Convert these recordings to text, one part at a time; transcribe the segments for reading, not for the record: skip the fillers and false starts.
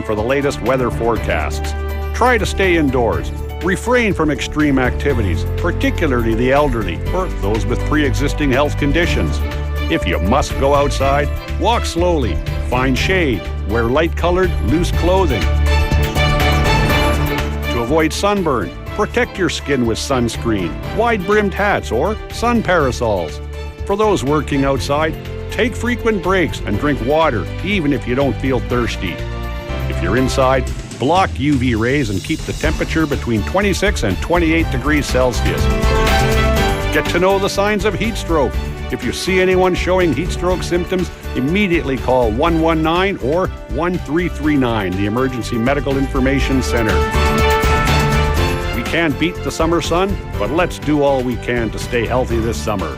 for the latest weather forecasts. Try to stay indoors. Refrain from extreme activities, particularly the elderly or those with pre-existing health conditions. If you must go outside, walk slowly, find shade, wear light-colored, loose clothing. To avoid sunburn, protect your skin with sunscreen, wide-brimmed hats, or sun parasols. For those working outside, take frequent breaks and drink water, even if you don't feel thirsty. If you're inside, block UV rays and keep the temperature between 26 and 28 degrees Celsius. Get to know the signs of heat stroke. If you see anyone showing heat stroke symptoms, immediately call 119 or 1339, the Emergency Medical Information Center. We can't beat the summer sun, but let's do all we can to stay healthy this summer.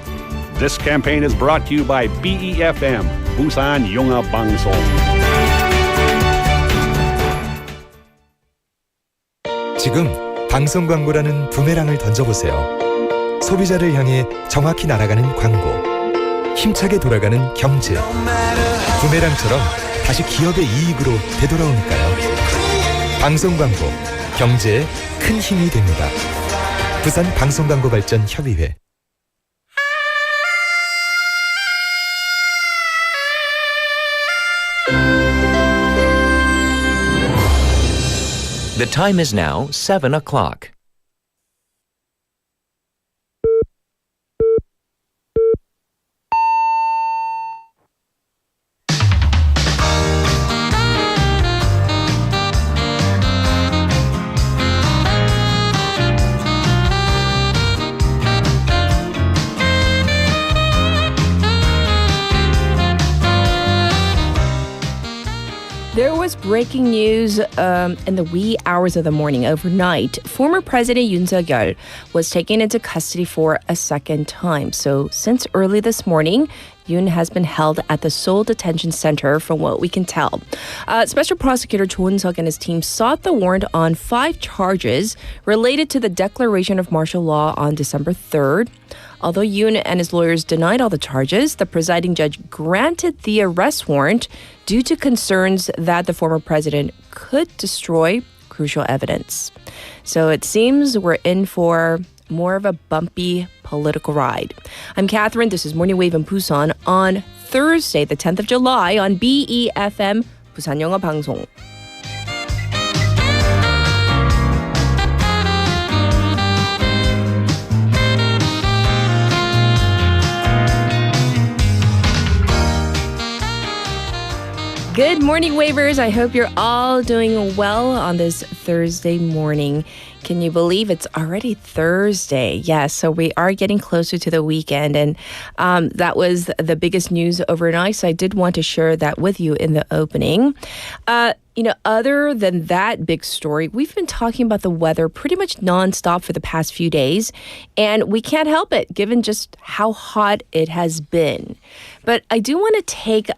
This campaign is brought to you by BEFM, Busan영어방송. 지금 방송 광고라는 부메랑을 던져보세요. 소비자를 향해 정확히 날아가는 광고, 힘차게 돌아가는 경제. 부메랑처럼 다시 기업의 이익으로 되돌아오니까요. 방송 광고, 경제에 큰 힘이 됩니다. 부산 방송광고발전협의회. The time is now 7 o'clock. There was breaking news in the wee hours of the morning overnight. Former President Yoon Suk-yeol was taken into custody for a second time. So since early this morning, Yoon has been held at the Seoul Detention Center from what we can tell. Special Prosecutor Cho Eun-suk and his team sought the warrant on 5 charges related to the declaration of martial law on December 3rd. Although Yoon and his lawyers denied all the charges, the presiding judge granted the arrest warrant due to concerns that the former president could destroy crucial evidence. So it seems we're in for more of a bumpy political ride. I'm Catherine. This is Morning Wave in Busan on Thursday, the 10th of July on BEFM, 부산영어방송. Good morning, Wavers. I hope you're all doing well on this Thursday morning. Can you believe it's already Thursday? Yes, so we are getting closer to the weekend, and that was the biggest news overnight, so I did want to share that with you in the opening. Other than that big story, we've been talking about the weather pretty much nonstop for the past few days, and we can't help it given just how hot it has been. But I do want to take,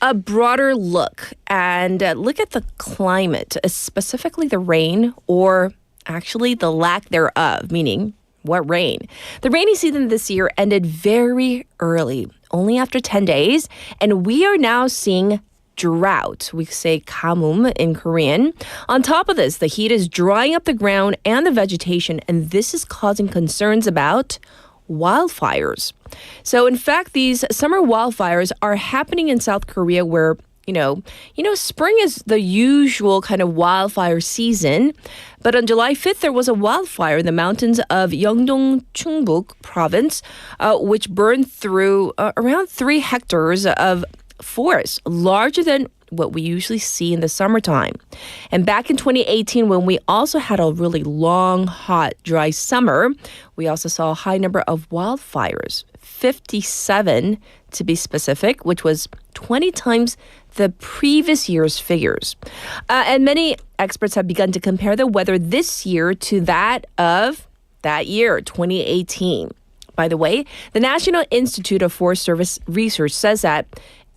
a broader look and look at the climate, specifically the rain, or actually the lack thereof, meaning what rain? The rainy season this year ended very early, only after 10 days, and we are now seeing drought. We say 가뭄 in Korean. On top of this, the heat is drying up the ground and the vegetation, and this is causing concerns about wildfires. So in fact, these summer wildfires are happening in South Korea where, spring is the usual kind of wildfire season. But on July 5th, there was a wildfire in the mountains of Yeongdong Chungbuk province, which burned through around 3 hectares of forest, larger than what we usually see in the summertime. And back in 2018, when we also had a really long, hot, dry summer, we also saw a high number of wildfires, 57 to be specific, which was 20 times the previous year's figures. And many experts have begun to compare the weather this year to that of that year, 2018. By the way, the National Institute of Forest Service Research says that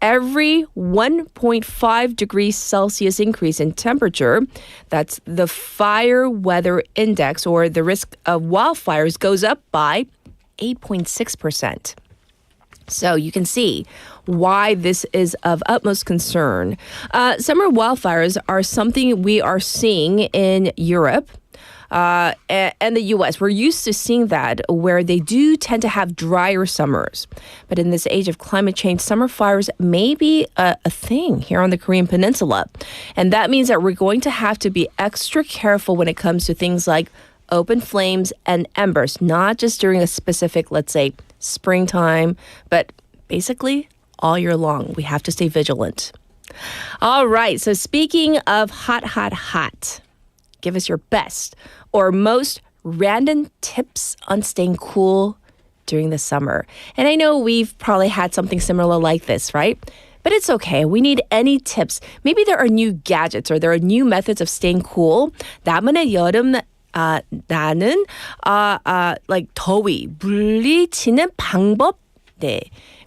every 1.5 degrees Celsius increase in temperature, that's the fire weather index, or the risk of wildfires, goes up by 8.6%. So you can see why this is of utmost concern. Summer wildfires are something we are seeing in Europe and the U.S. We're used to seeing that where they do tend to have drier summers. But in this age of climate change, summer fires may be a thing here on the Korean Peninsula. And that means that we're going to have to be extra careful when it comes to things like open flames and embers, not just during a specific, let's say, springtime, but basically all year long. We have to stay vigilant. All right, so speaking of hot, give us your best or most random tips on staying cool during the summer. And I know we've probably had something similar like this, right? But it's okay. We need any tips. Maybe there are new gadgets or there are new methods of staying cool. 남은의 여름 나는 like 더위 물리치는 방법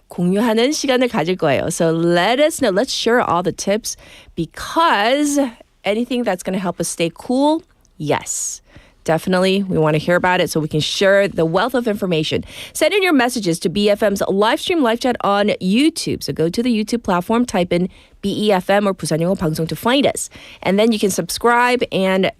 공유하는 시간을 가질 거예요. So let us know. Let's share all the tips because anything that's going to help us stay cool, yes. Definitely, we want to hear about it so we can share the wealth of information. Send in your messages to BFM's live stream live chat on YouTube. So go to the YouTube platform, type in BEFM or 부산영어방송 to find us. And then you can subscribe and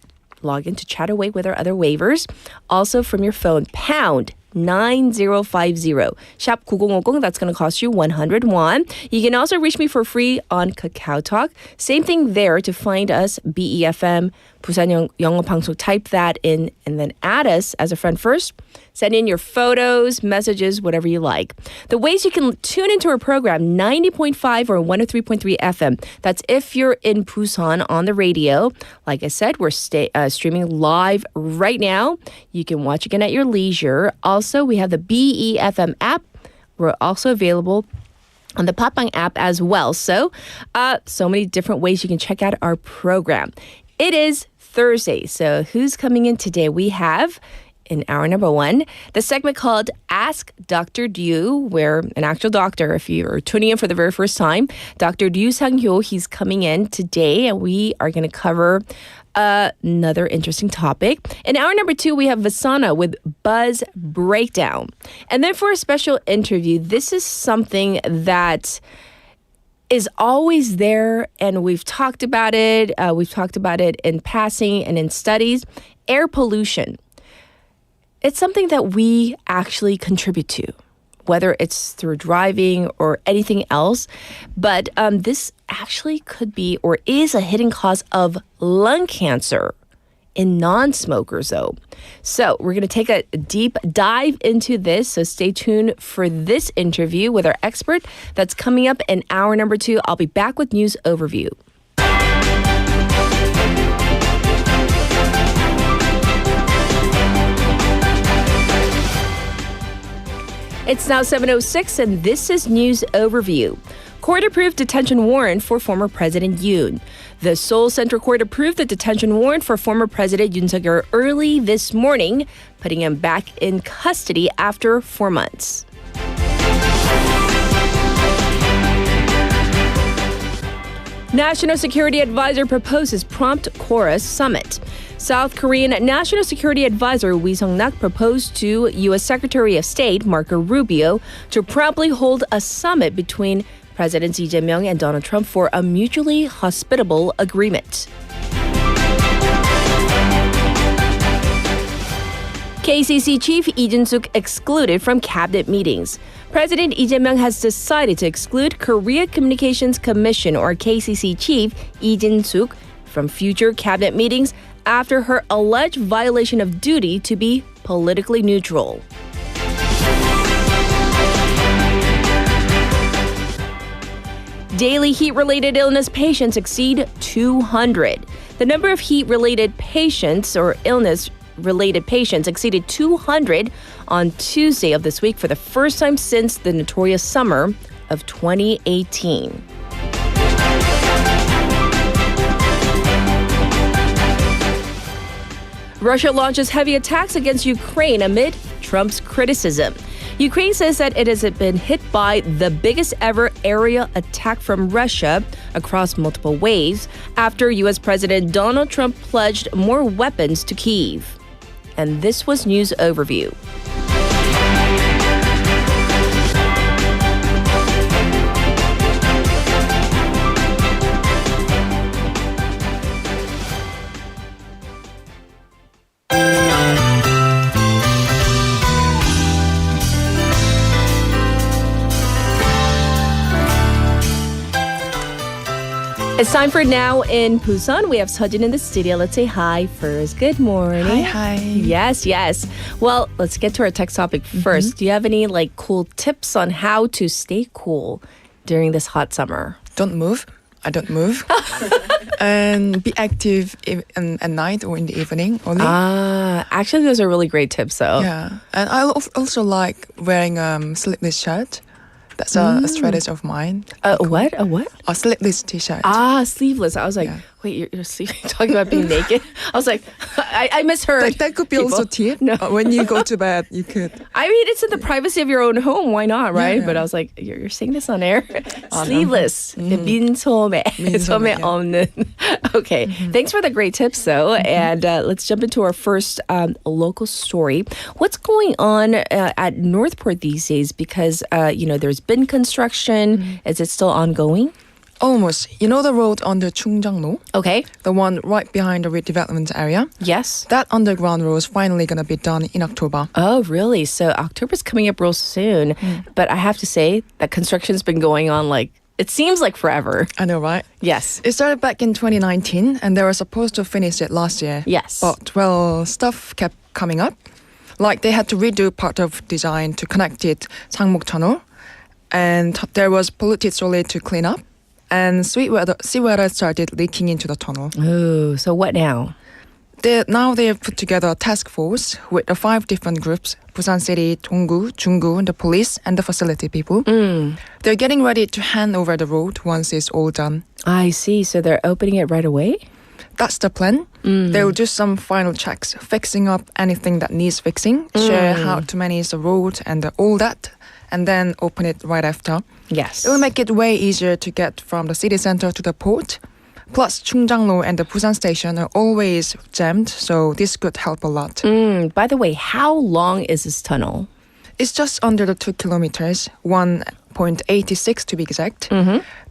log in to chat away with our other waivers. Also from your phone, pound 9050. Shop 9050, that's going to cost you 100 won. You can also reach me for free on Kakao Talk. Same thing there to find us, BEFM, 부산영어방송. Type that in and then add us as a friend first. Send in your photos, messages, whatever you like. The ways you can tune into our program, 90.5 or 103.3 FM. That's if you're in Busan on the radio. Like I said, we're streaming live right now. You can watch again at your leisure. Also, we have the BEFM app. We're also available on the Papang app as well. So many different ways you can check out our program. It is Thursday, so who's coming in today? We have in hour number one, the segment called Ask Dr. Ryu, where an actual doctor, if you're tuning in for the very first time, Dr. Ryu Sang-hyo, he's coming in today, and we are going to cover another interesting topic. In hour number two, we have Vasana with Buzz Breakdown. And then for a special interview, this is something that is always there, and we've talked about it. We've talked about it in passing and in studies. Air pollution. It's something that we actually contribute to, whether it's through driving or anything else. But this actually could be or is a hidden cause of lung cancer in non-smokers, though. So we're going to take a deep dive into this. So stay tuned for this interview with our expert that's coming up in hour number two. I'll be back with news overview. It's now 7:06, and this is News Overview. Court approved detention warrant for former President Yoon. The Seoul Central Court approved the detention warrant for former President Yoon Suk-yeol early this morning, putting him back in custody after 4 months. National Security Advisor proposes prompt chorus summit. South Korean National Security Advisor Wi Sung-nak proposed to U.S. Secretary of State Marco Rubio to promptly hold a summit between Presidents Lee Jae-myung and Donald Trump for a mutually hospitable agreement. KCC Chief Lee Jin-suk excluded from cabinet meetings. President Lee Jae-myung has decided to exclude Korea Communications Commission or KCC Chief Lee Jin-suk from future cabinet meetings after her alleged violation of duty to be politically neutral. Daily heat-related illness patients exceed 200. The number of heat-related patients or illness-related patients exceeded 200 on Tuesday of this week for the first time since the notorious summer of 2018. Russia launches heavy attacks against Ukraine amid Trump's criticism. Ukraine says that it has been hit by the biggest ever aerial attack from Russia across multiple waves after U.S. President Donald Trump pledged more weapons to Kyiv. And this was News Overview. It's time for Now in Busan. We have Sejin in the studio. Let's say hi first. Good morning. Hi. Yes. Well, let's get to our text topic first. Do you have any cool tips on how to stay cool during this hot summer? Don't move. I don't move. And be active at night or in the evening only. Actually, those are really great tips, though. Yeah. And I also like wearing sleeveless shirt. That's a strategy of mine. What? A what? A sleeveless t-shirt. Sleeveless. I was like, wait, you're talking about being naked? I was like, I misheard. That could be also tip. No. When you go to bed, you could. I mean, it's in the privacy of your own home. Why not, right? Yeah. But I was like, you're saying this on air? Sleeveless. 민소매. 소매 없는. Okay. Thanks for the great tips, though. And let's jump into our first local story. What's going on at Northport these days? Because, there's been construction. Is it still ongoing? Almost. You know the road under Chungjeongno? Okay. The one right behind the redevelopment area? Yes. That underground road is finally going to be done in October. Oh, really? So October's coming up real soon. But I have to say that construction's been going on it seems like forever. I know, right? Yes. It started back in 2019 and they were supposed to finish it last year. Yes. But, stuff kept coming up. Like they had to redo part of design to connect it Sangmok Tunnel. And there was polluted solid to clean up. And seawater started leaking into the tunnel. Oh, so what now? Now they have put together a task force with the 5 different groups: Busan City, Donggu, Junggu, the police, and the facility people. They're getting ready to hand over the road once it's all done. I see. So they're opening it right away? That's the plan. They'll do some final checks, fixing up anything that needs fixing, share how to manage the road and all that, and then open it right after. Yes. It will make it way easier to get from the city center to the port. Plus, Chungjeongno and the Busan station are always jammed, so this could help a lot. By the way, how long is this tunnel? It's just under the 2 kilometers, 1.86 to be exact.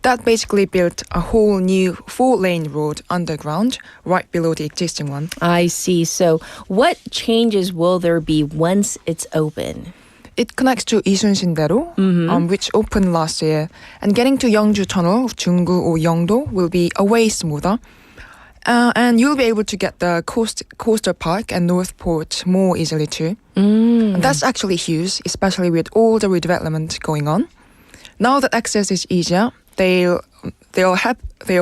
That basically built a whole new 4-lane road underground right below the existing one. I see. So what changes will there be once it's open? It connects to Isun-Sindero, which opened last year. And getting to Yeongju Tunnel, Junggu or Yeongdo will be a way smoother. And you'll be able to get the Coastal Park and Northport more easily too. And that's actually huge, especially with all the redevelopment going on. Now that access is easier, they're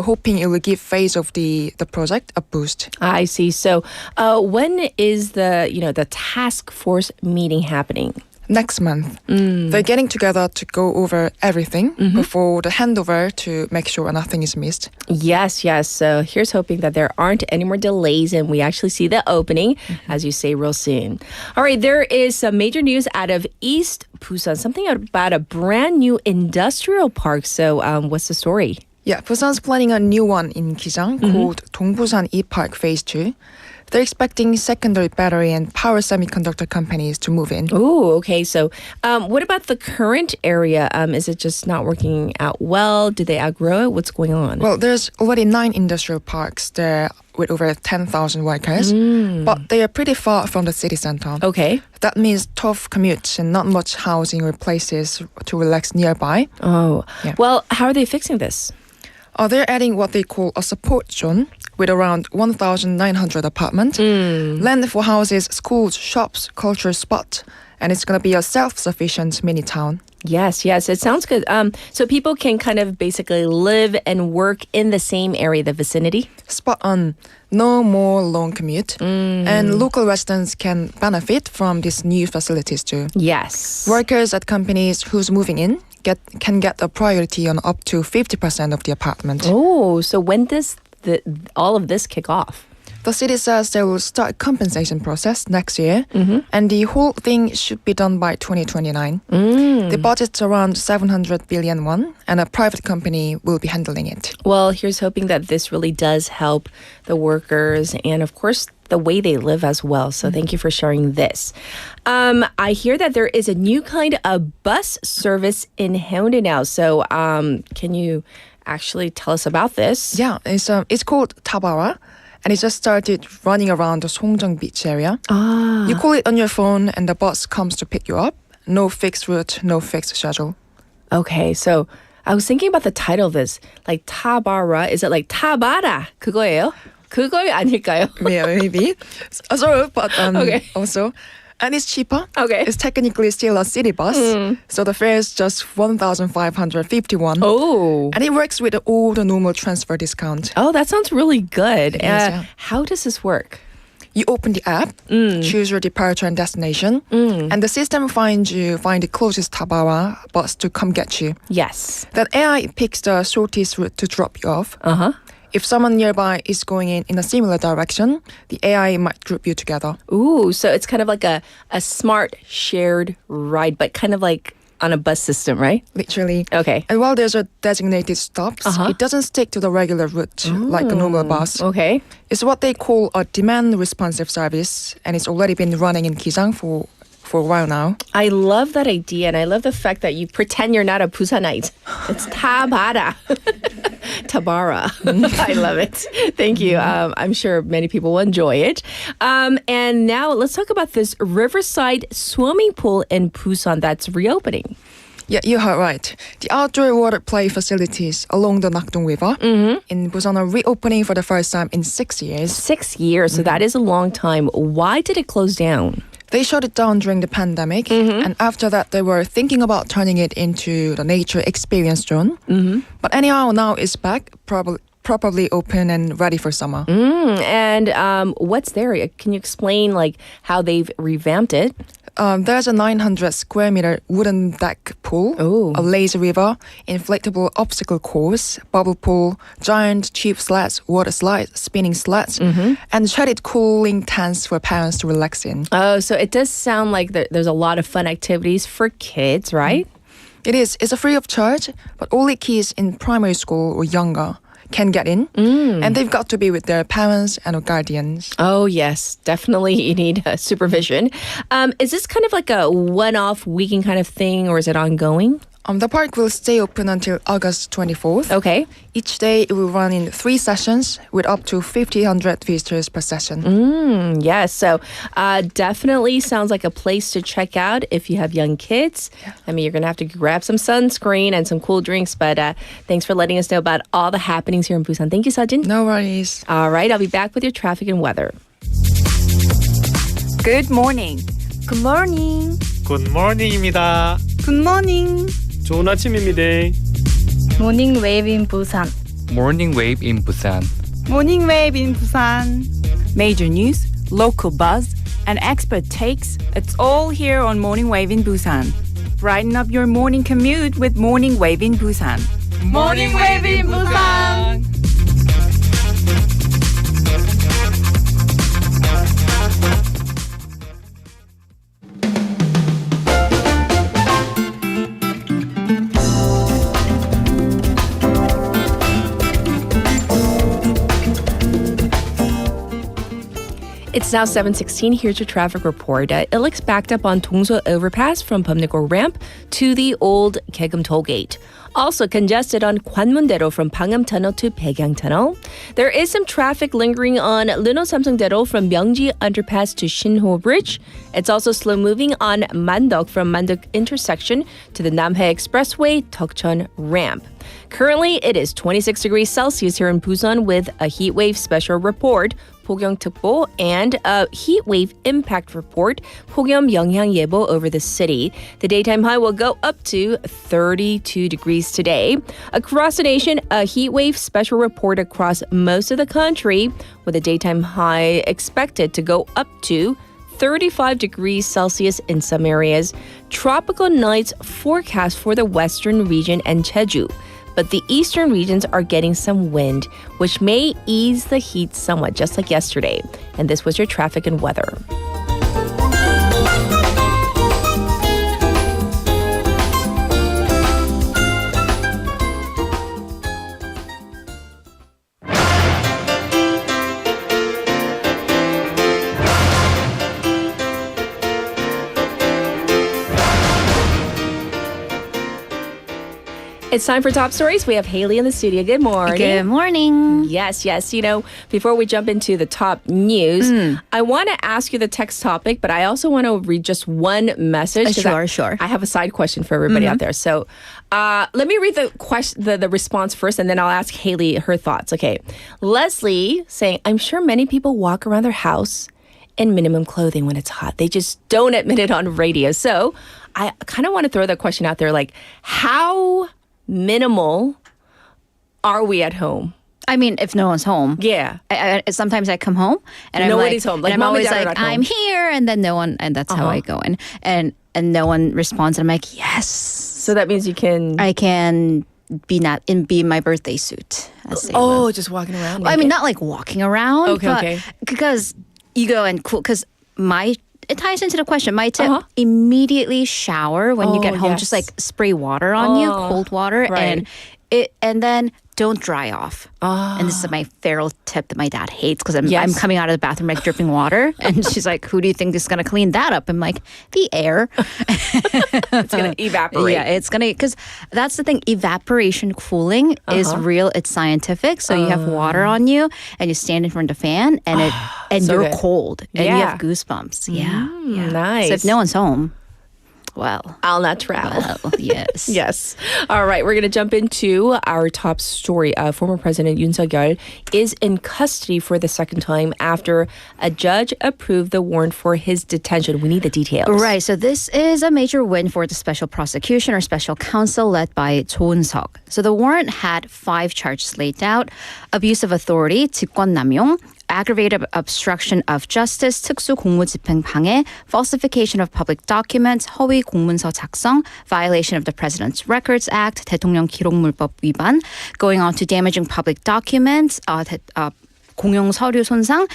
hoping it will give phase of the project a boost. I see. So when is the task force meeting happening? Next month. They're getting together to go over everything before the handover to make sure nothing is missed. Yes. So here's hoping that there aren't any more delays and we actually see the opening, as you say, real soon. All right, there is some major news out of East Busan, something about a brand new industrial park. So what's the story? Yeah, Busan's planning a new one in Gijang called Dongbusan E-Park Phase 2. They're expecting secondary battery and power semiconductor companies to move in. Oh, okay. So what about the current area? Is it just not working out well? Did they outgrow it? What's going on? Well, there's already 9 industrial parks there with over 10,000 workers, but they are pretty far from the city center. Okay. That means tough commutes and not much housing or places to relax nearby. Oh, Yeah. Well, how are they fixing this? They're adding what they call a support zone with around 1,900 apartments, land for houses, schools, shops, cultural spots, and it's going to be a self-sufficient mini town. Yes, it sounds good. So people can kind of basically live and work in the same area, the vicinity? Spot on. No more long commute. And local residents can benefit from these new facilities too. Yes. Workers at companies who's moving in can get a priority on up to 50% of the apartment. Oh, so when does all of this kick off? The city says they will start compensation process next year, and the whole thing should be done by 2029. The budget's around 700 billion won, and a private company will be handling it. Well, here's hoping that this really does help the workers and, of course, the way they live as well. So thank you for sharing this. I hear that there is a new kind of bus service in Haeundae now. So can you actually tell us about this? Yeah, it's called Tabara, and it just started running around the Songjeong beach area. You call it on your phone, and the bus comes to pick you up. No fixed route, no fixed schedule. Okay, so I was thinking about the title of this. Like 타바라. Is it like 타바라? 그거예요? 그거 아닐까요? Yeah, maybe. Sort of, but Okay. also. And it's cheaper. Okay. It's technically still a city bus. So the fare is just 1,551. Oh. And it works with all the normal transfer discount. Oh, that sounds really good. It is, yeah. How does this work? You open the app, choose your departure and destination, and the system find the closest Tabara bus to come get you. Yes. Then AI picks the shortest route to drop you off. Uh-huh. If someone nearby is going in a similar direction, the AI might group you together. Ooh, so it's kind of like a smart shared ride, but kind of like on a bus system, right? Literally. Okay. And while there's a designated stops, it doesn't stick to the regular route like a normal bus. Okay. It's what they call a demand responsive service, and it's already been running in Kisang for a while now. I love that idea, and I love the fact that you pretend you're not a Busanite. It's Tabara. Tabara. I love it. Thank you. I'm sure many people will enjoy it. And now let's talk about this riverside swimming pool in Busan that's reopening. Yeah, you heard right. The outdoor water play facilities along the Nakdong River in Busan are reopening for the first time in 6 years. 6 years, so that is a long time. Why did it close down? They shut it down during the pandemic, and after that, they were thinking about turning it into the nature experience zone. But anyhow, now it's back, properly open and ready for summer. And what's there? Can you explain like how they've revamped it? There's a 900 square meter wooden deck pool, a lazy river, inflatable obstacle course, bubble pool, giant tube sleds, water slides, spinning sleds, and shaded cooling tents for parents to relax in. Oh, so it does sound like there's a lot of fun activities for kids, right? It is. It's a free of charge, but only kids in primary school or younger can get in, and they've got to be with their parents and guardians. Oh, yes. Definitely you need supervision. Is this kind of like a one-off weekend kind of thing, or is it ongoing? The park will stay open until August 24th. Okay. Each day it will run in 3 sessions with up to 1,500 visitors per session. Yes, so definitely sounds like a place to check out if you have young kids. I mean, you're going to have to grab some sunscreen and some cool drinks, but thanks for letting us know about all the happenings here in Busan. Thank you, Sajin. No worries. All right, I'll be back with your traffic and weather. Good morning. Good morning. 굿모닝입니다. Good morning. 좋은 아침입니다. Morning wave in Busan. Morning wave in Busan. Morning wave in Busan. Major news, local buzz, and expert takes. It's all here on Morning Wave in Busan. Brighten up your morning commute with Morning Wave in Busan. Morning wave in Busan. It's now 7:16. Here's your traffic report. It looks backed up on Dongso Overpass from Bumnigor Ramp to the old Kaegum Toll Gate. Also congested on Gwanmun-daero from Pangnam Tunnel to Baekyang Tunnel. There is some traffic lingering on Luno-Samsung-daero from Myeongji Underpass to Shinho Bridge. It's also slow moving on Mandok from Mandok intersection to the Namhae Expressway Tokchon Ramp. Currently, it is 26 degrees Celsius here in Busan with a heat wave special report, 폭염특보, and a heat wave impact report, 폭염 영향예보, over the city. The daytime high will go up to 32 degrees today. Across the nation, a heat wave special report across most of the country, with a daytime high expected to go up to 35 degrees Celsius in some areas. Tropical nights forecast for the western region and Jeju. But the eastern regions are getting some wind, which may ease the heat somewhat, just like yesterday. And this was your traffic and weather. It's time for Top Stories. We have Haley in the studio. Good morning. Good morning. Yes. You know, before we jump into the top news, I want to ask you the text topic, but I also want to read just one message. Sure. I have a side question for everybody out there. So let me read the response first, and then I'll ask Haley her thoughts. Okay. Leslie saying, I'm sure many people walk around their house in minimum clothing when it's hot. They just don't admit it on radio. So I kind of want to throw that question out there, like, how minimal are we at home? I mean, if no one's home. Yeah. Sometimes I come home and Nobody's home. Like, and I'm mom and always dad are like, not home. I'm here, and then no one, and that's how I go in. And no one responds, and I'm like, yes. So that means I can be my birthday suit. Just walking around. Well, I mean, not like walking around. Okay. Because you go and cool. Because it ties into the question. My tip: immediately shower when you get home. Yes. Just like spray water on you, cold water, right. and then don't dry off. And this is my feral tip that my dad hates because I'm coming out of the bathroom like dripping water, and she's like, "Who do you think is going to clean that up?" I'm like, "The air." It's going to evaporate. Yeah, it's going to, because that's the thing. Evaporation cooling is real. It's scientific. So you have water on you, and you stand in front of the fan, and So you're good. cold, and you have goosebumps. Yeah. Nice. So if no one's home, well, I'll not travel. yes. Yes. All right. We're going to jump into our top story. Former President Yoon Suk-yeol is in custody for the second time after a judge approved the warrant for his detention. We need the details. Right. So this is a major win for the special prosecution or special counsel led by Cho Eun-suk. So the warrant had 5 charges laid out: abuse of authority, 직권남용, aggravated obstruction of justice, 특수 공무집행 방해, falsification of public documents, 허위 공문서 작성, violation of the President's Records Act, 대통령 기록물법 위반, going on to damaging public documents, 공용 서류 손상,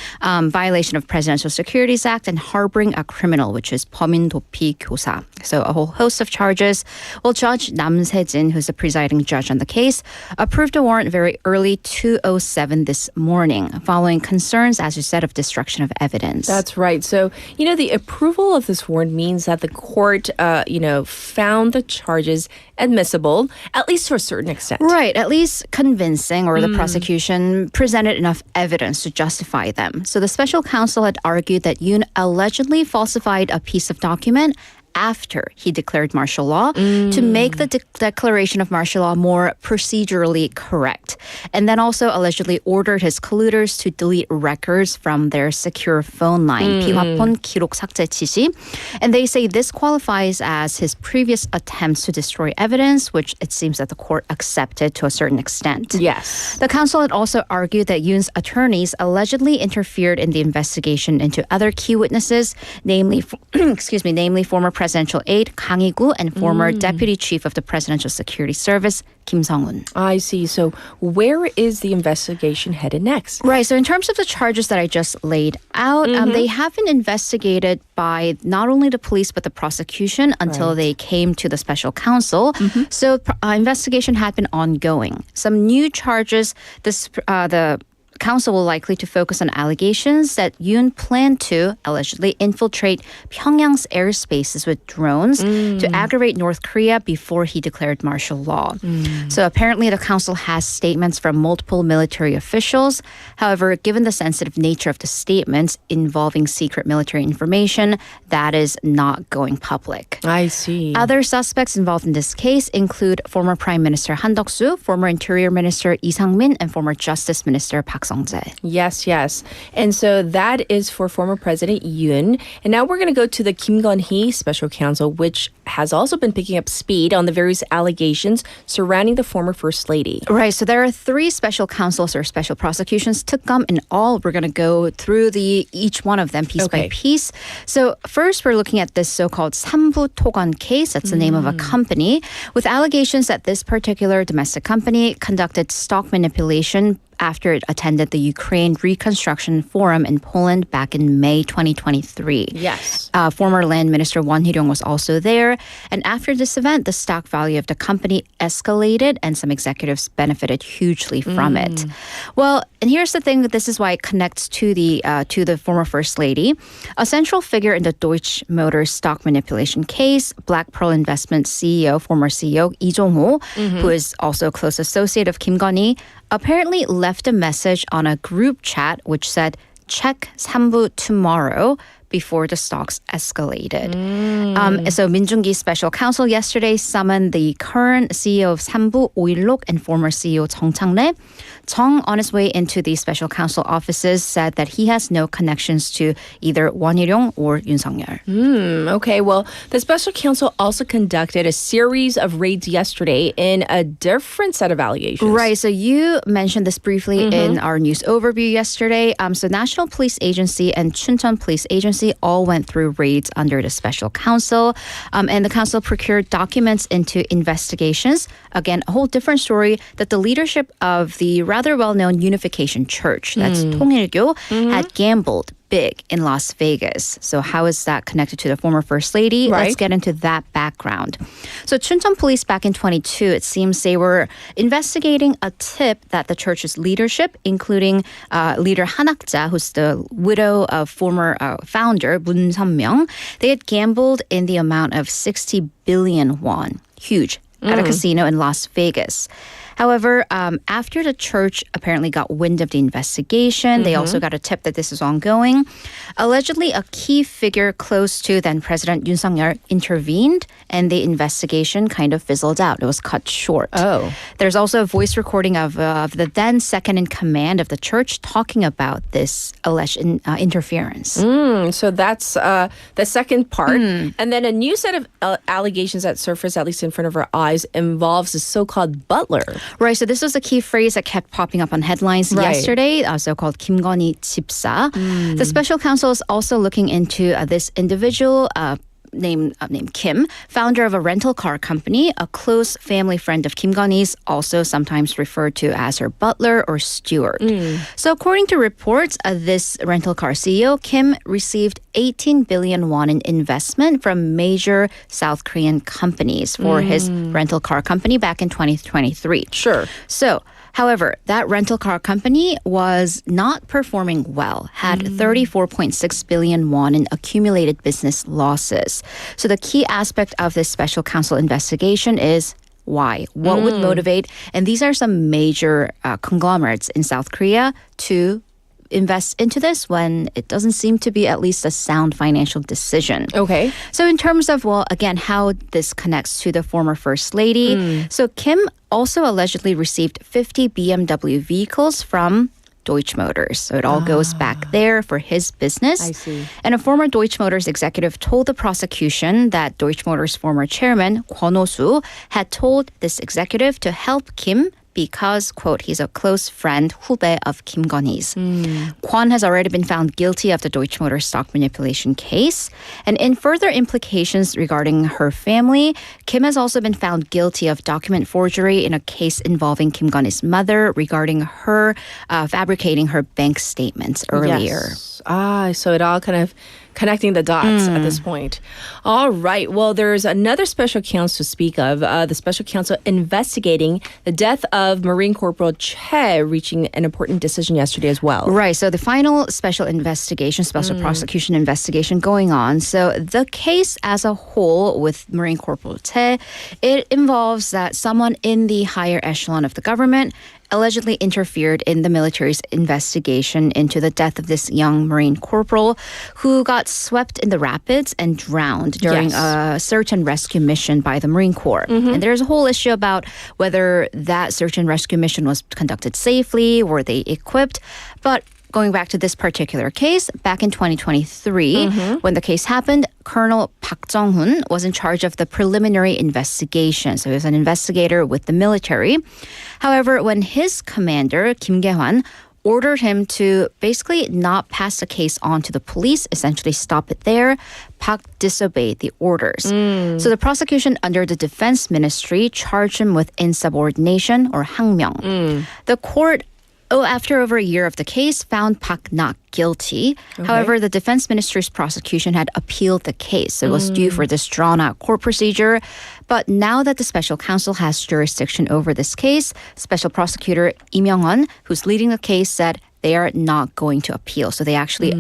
violation of Presidential Securities Act, and harboring a criminal, which is 범인 도피 교사. So a whole host of charges. Well, Judge Nam Se-jin, who's the presiding judge on the case, approved a warrant very early, 2:07 this morning, following concerns, as you said, of destruction of evidence. That's right. So, the approval of this warrant means that the court, found the charges admissible, at least to a certain extent. Right, at least convincing, or the prosecution presented enough evidence to justify them. So the special counsel had argued that Yoon allegedly falsified a piece of document after he declared martial law to make the declaration of martial law more procedurally correct. And then also allegedly ordered his colluders to delete records from their secure phone line, 비화폰 기록 삭제 지시. And they say this qualifies as his previous attempts to destroy evidence, which it seems that the court accepted to a certain extent. Yes. The counsel had also argued that Yoon's attorneys allegedly interfered in the investigation into other key witnesses, namely former presidential aide Kang Hee-gu and former deputy chief of the Presidential Security Service Kim Sung-un. I see. So where is the investigation headed next? Right. So in terms of the charges that I just laid out, they have been investigated by not only the police but the prosecution until they came to the special counsel. So investigation had been ongoing. Some new charges. The counsel will likely to focus on allegations that Yoon planned to allegedly infiltrate Pyongyang's airspaces with drones to aggravate North Korea before he declared martial law. So apparently the counsel has statements from multiple military officials. However, given the sensitive nature of the statements involving secret military information, that is not going public. I see. Other suspects involved in this case include former Prime Minister Han Duck-soo, former Interior Minister Lee Sang-min, and former Justice Minister Park Sung-jae. Yes. And so that is for former President Yoon. And now we're going to go to the Kim Gun-hee special counsel, which has also been picking up speed on the various allegations surrounding the former First Lady. Right. So there are 3 special counsels or special prosecutions, 특검 in all. We're going to go through each one of them piece by piece. So first, we're looking at this so-called 삼부 토건 case. That's the name of a company with allegations that this particular domestic company conducted stock manipulation after it attended the Ukraine Reconstruction Forum in Poland back in May 2023. Yes. Former Land Minister Won Hee-ryong was also there. And after this event, the stock value of the company escalated and some executives benefited hugely from it. Well, and here's the thing, that this is why it connects to the former First Lady. A central figure in the Deutsche Motors stock manipulation case, Black Pearl Investment former CEO Lee Jong-ho, who is also a close associate of Kim Gun-hee, apparently left a message on a group chat which said, check 3부 tomorrow, before the stocks escalated. So 민중기 special counsel yesterday summoned the current CEO of 삼부 오일록 and former CEO Jung Chang-rae. Jung, on his way into the special counsel offices, said that he has no connections to either Won Hee-ryong or Yoon Sung-yeol. Okay, well, the special counsel also conducted a series of raids yesterday in a different set of allegations. Right, so you mentioned this briefly in our news overview yesterday. So National Police Agency and Chuncheon Police Agency all went through raids under the special counsel. And the council procured documents into investigations. Again, a whole different story that the leadership of the rather well-known Unification Church, that's 통일교, had gambled big in Las Vegas. So how is that connected to the former First Lady? Right. Let's get into that background. So Chuncheon Police back in 22, it seems they were investigating a tip that the church's leadership, including leader Han Ak-ja, who's the widow of former founder Moon Sun-myung, they had gambled in the amount of 60 billion won. Huge. At a casino in Las Vegas. However, after the church apparently got wind of the investigation, they also got a tip that this is ongoing. Allegedly, a key figure close to then President Yoon Sung-yeol intervened, and the investigation kind of fizzled out. It was cut short. Oh. There's also a voice recording of the then second in command of the church talking about this alleged interference. So that's the second part. And then a new set of allegations that surfaced, at least in front of our eyes, involves the so-called butler. Right, so this was a key phrase that kept popping up on headlines yesterday, so-called Kim Gun-hee 집사. The special counsel is also looking into this individual named Kim, founder of a rental car company, a close family friend of Kim Gun-hee's, also sometimes referred to as her butler or steward. So according to reports, this rental car CEO, Kim, received 18 billion won in investment from major South Korean companies for his rental car company back in 2023. Sure. So, however, that rental car company was not performing well, had 34.6 billion won in accumulated business losses. So the key aspect of this special counsel investigation is why? What would motivate? And these are some major conglomerates in South Korea to invest into this when it doesn't seem to be at least a sound financial decision. Okay. So in terms of, well, again, how this connects to the former First Lady. So Kim also allegedly received 50 BMW vehicles from Deutsche Motors. So it all goes back there for his business. I see. And a former Deutsche Motors executive told the prosecution that Deutsche Motors' former chairman, Kwon Ho-soo, had told this executive to help Kim because, quote, he's a close friend, 후배 of Kim Gun-hee's. Kwon has already been found guilty of the Deutsche Motors stock manipulation case. And in further implications regarding her family, Kim has also been found guilty of document forgery in a case involving Kim Gun-hee's mother regarding her fabricating her bank statements earlier. Yes. So it all kind of connecting the dots at this point. All right. Well, there's another special counsel to speak of. The special counsel investigating the death of Marine Corporal Che, reaching an important decision yesterday as well. Right. So the final special prosecution investigation going on. So the case as a whole with Marine Corporal Che, it involves that someone in the higher echelon of the government allegedly interfered in the military's investigation into the death of this young Marine corporal who got swept in the rapids and drowned during a search and rescue mission by the Marine Corps. And there's a whole issue about whether that search and rescue mission was conducted safely, were they equipped, but going back to this particular case, back in 2023, when the case happened, Colonel Park Jung-hoon was in charge of the preliminary investigation. So he was an investigator with the military. However, when his commander, Kim Ge-hwan, ordered him to basically not pass the case on to the police, essentially stop it there, Park disobeyed the orders. So the prosecution under the defense ministry charged him with insubordination or 항명. The court after over a year of the case, found Park not guilty. However, the defense minister's prosecution had appealed the case. So it was due for this drawn-out court procedure. But now that the special counsel has jurisdiction over this case, special prosecutor Lee Myung-won, who's leading the case, said they are not going to appeal. So they actually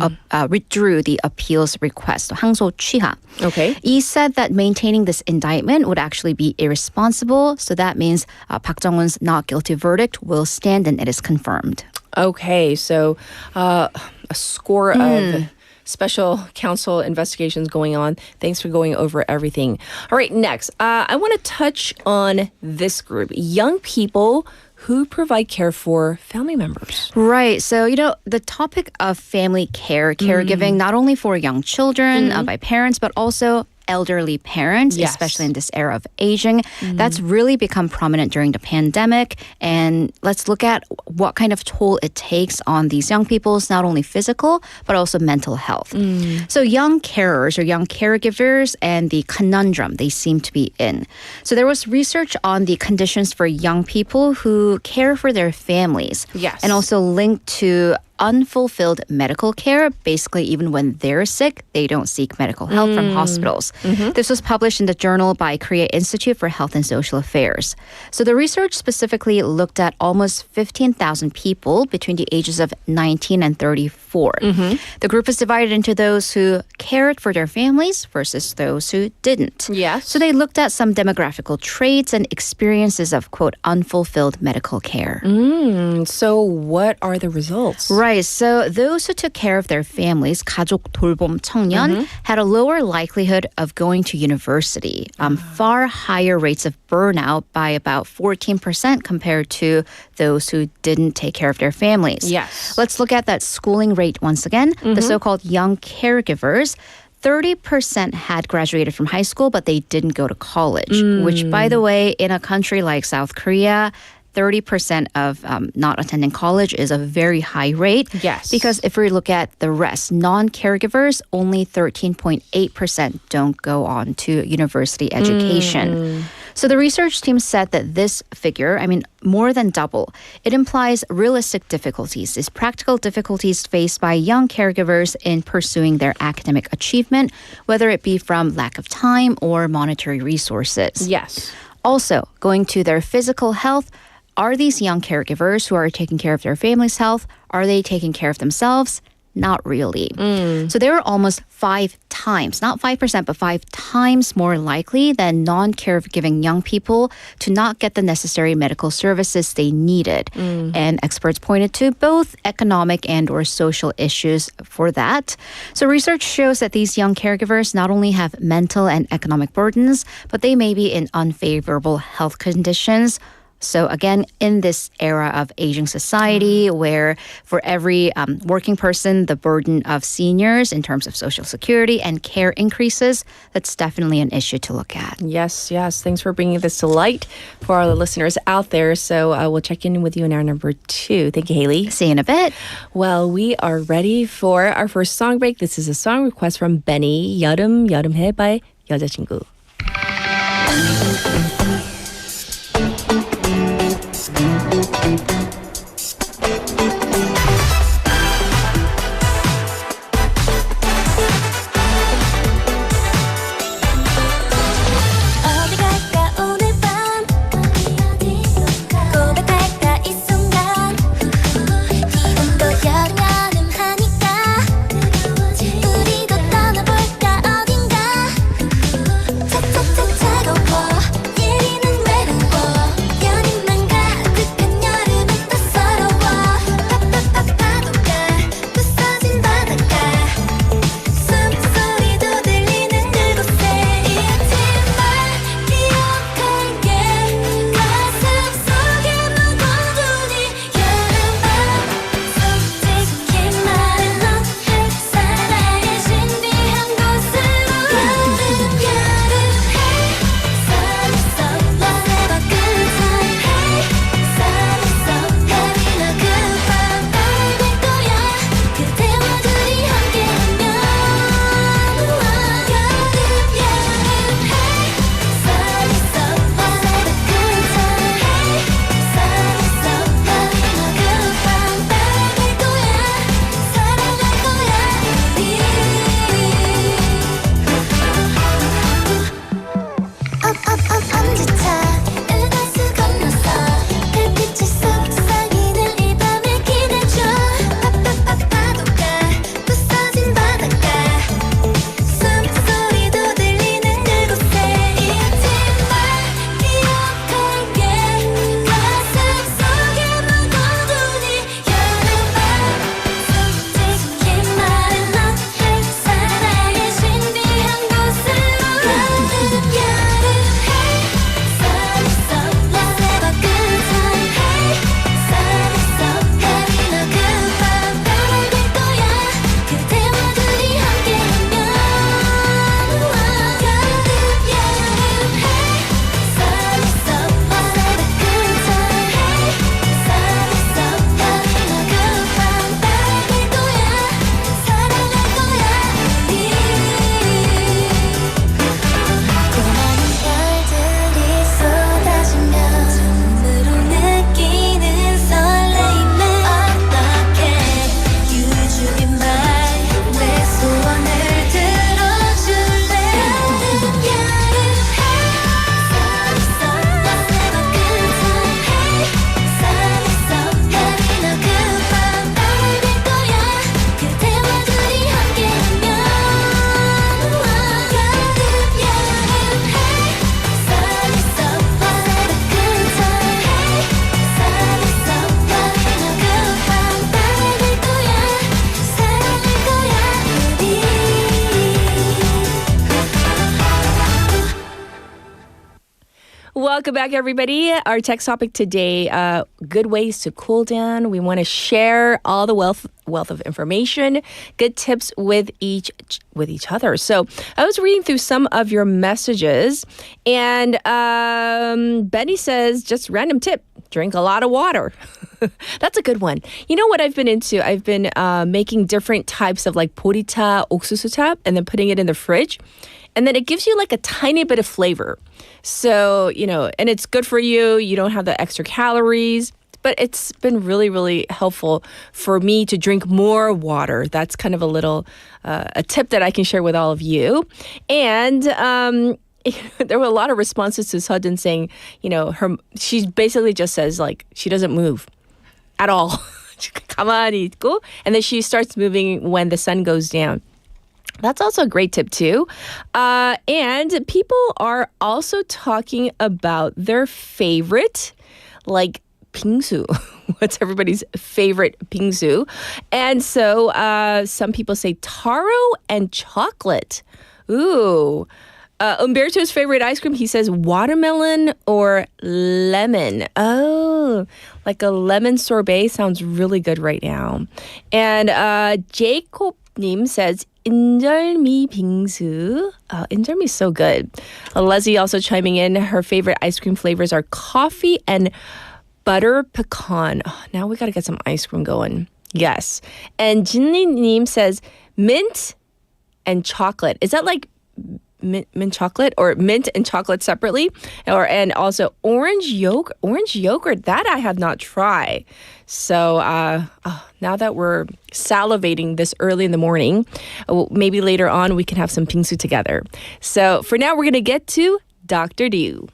withdrew the appeals request. So 항소 취하. Okay. He said that maintaining this indictment would actually be irresponsible. So that means Park Jong-won's not guilty verdict will stand and it is confirmed. Okay, so a score of special counsel investigations going on. Thanks for going over everything. All right, next, I want to touch on this group, young people who provide care for family members. Right. So, the topic of family care, caregiving, not only for young children by parents, but also elderly parents, especially in this era of aging. That's really become prominent during the pandemic. And let's look at what kind of toll it takes on these young people's not only physical, but also mental health. So young carers or young caregivers and the conundrum they seem to be in. So there was research on the conditions for young people who care for their families. Yes. And also linked to unfulfilled medical care. Basically, even when they're sick, they don't seek medical help from hospitals. This was published in the journal by Korea Institute for Health and Social Affairs. So the research specifically looked at almost 15,000 people between the ages of 19 and 34. The group is divided into those who cared for their families versus those who didn't. Yes. So they looked at some demographical traits and experiences of, quote, unfulfilled medical care. So what are the results? Right. So those who took care of their families, 가족 돌봄 청년, had a lower likelihood of going to university, far higher rates of burnout by about 14% compared to those who didn't take care of their families. Yes. Let's look at that schooling rate once again. The so-called young caregivers. 30% had graduated from high school, but they didn't go to college, which, by the way, in a country like South Korea, 30% of not attending college is a very high rate. Yes. Because if we look at the rest, non-caregivers, only 13.8% don't go on to university education. So the research team said that this figure, more than double, it implies realistic difficulties, these practical difficulties faced by young caregivers in pursuing their academic achievement, whether it be from lack of time or monetary resources. Yes. Also, going to their physical health, are these young caregivers who are taking care of their family's health, are they taking care of themselves? Not really. So they were almost 5 times, not 5%, but 5 times more likely than non-caregiving young people to not get the necessary medical services they needed. And experts pointed to both economic and or social issues for that. So research shows that these young caregivers not only have mental and economic burdens, but they may be in unfavorable health conditions. So again, in this era of aging society where for every working person, the burden of seniors in terms of Social Security and care increases, that's definitely an issue to look at. Yes. Thanks for bringing this to light for our listeners out there. So we'll check in with you in hour number 2. Thank you, Haley. See you in a bit. Well, we are ready for our first song break. This is a song request from Benny, 여름해 by 여자친구. 차가워 Welcome back, everybody. Our text topic today, good ways to cool down. We want to share all the wealth of information, good tips with each other. So I was reading through some of your messages, and Benny says, just random tip, drink a lot of water. That's a good one. You know what I've been into? I've been making different types of like 보리차, 옥수수차, and then putting it in the fridge. And then it gives you like a tiny bit of flavor. So, and it's good for you. You don't have the extra calories. But it's been really, really helpful for me to drink more water. That's kind of a little, a tip that I can share with all of you. And there were a lot of responses to Sudden saying, she basically just says like, she doesn't move at all. 가만히 있고. And then she starts moving when the sun goes down. That's also a great tip too. And people are also talking about their favorite, like 빙수. What's everybody's favorite 빙수? And so some people say taro and chocolate. Ooh. Umberto's favorite ice cream, he says watermelon or lemon. Oh, like a lemon sorbet sounds really good right now. And Jacob Nim says 인절미 빙수. Oh, 인절미 is so good. Leslie also chiming in. Her favorite ice cream flavors are coffee and butter pecan. Oh, now we got to get some ice cream going. Yes. And Jinli Nim says mint and chocolate. Is that like mint chocolate or mint and chocolate separately? And also orange yogurt. That I have not tried. So now that we're salivating this early in the morning, maybe later on we can have some 빙수 together. So for now, we're going to get to Dr. Du.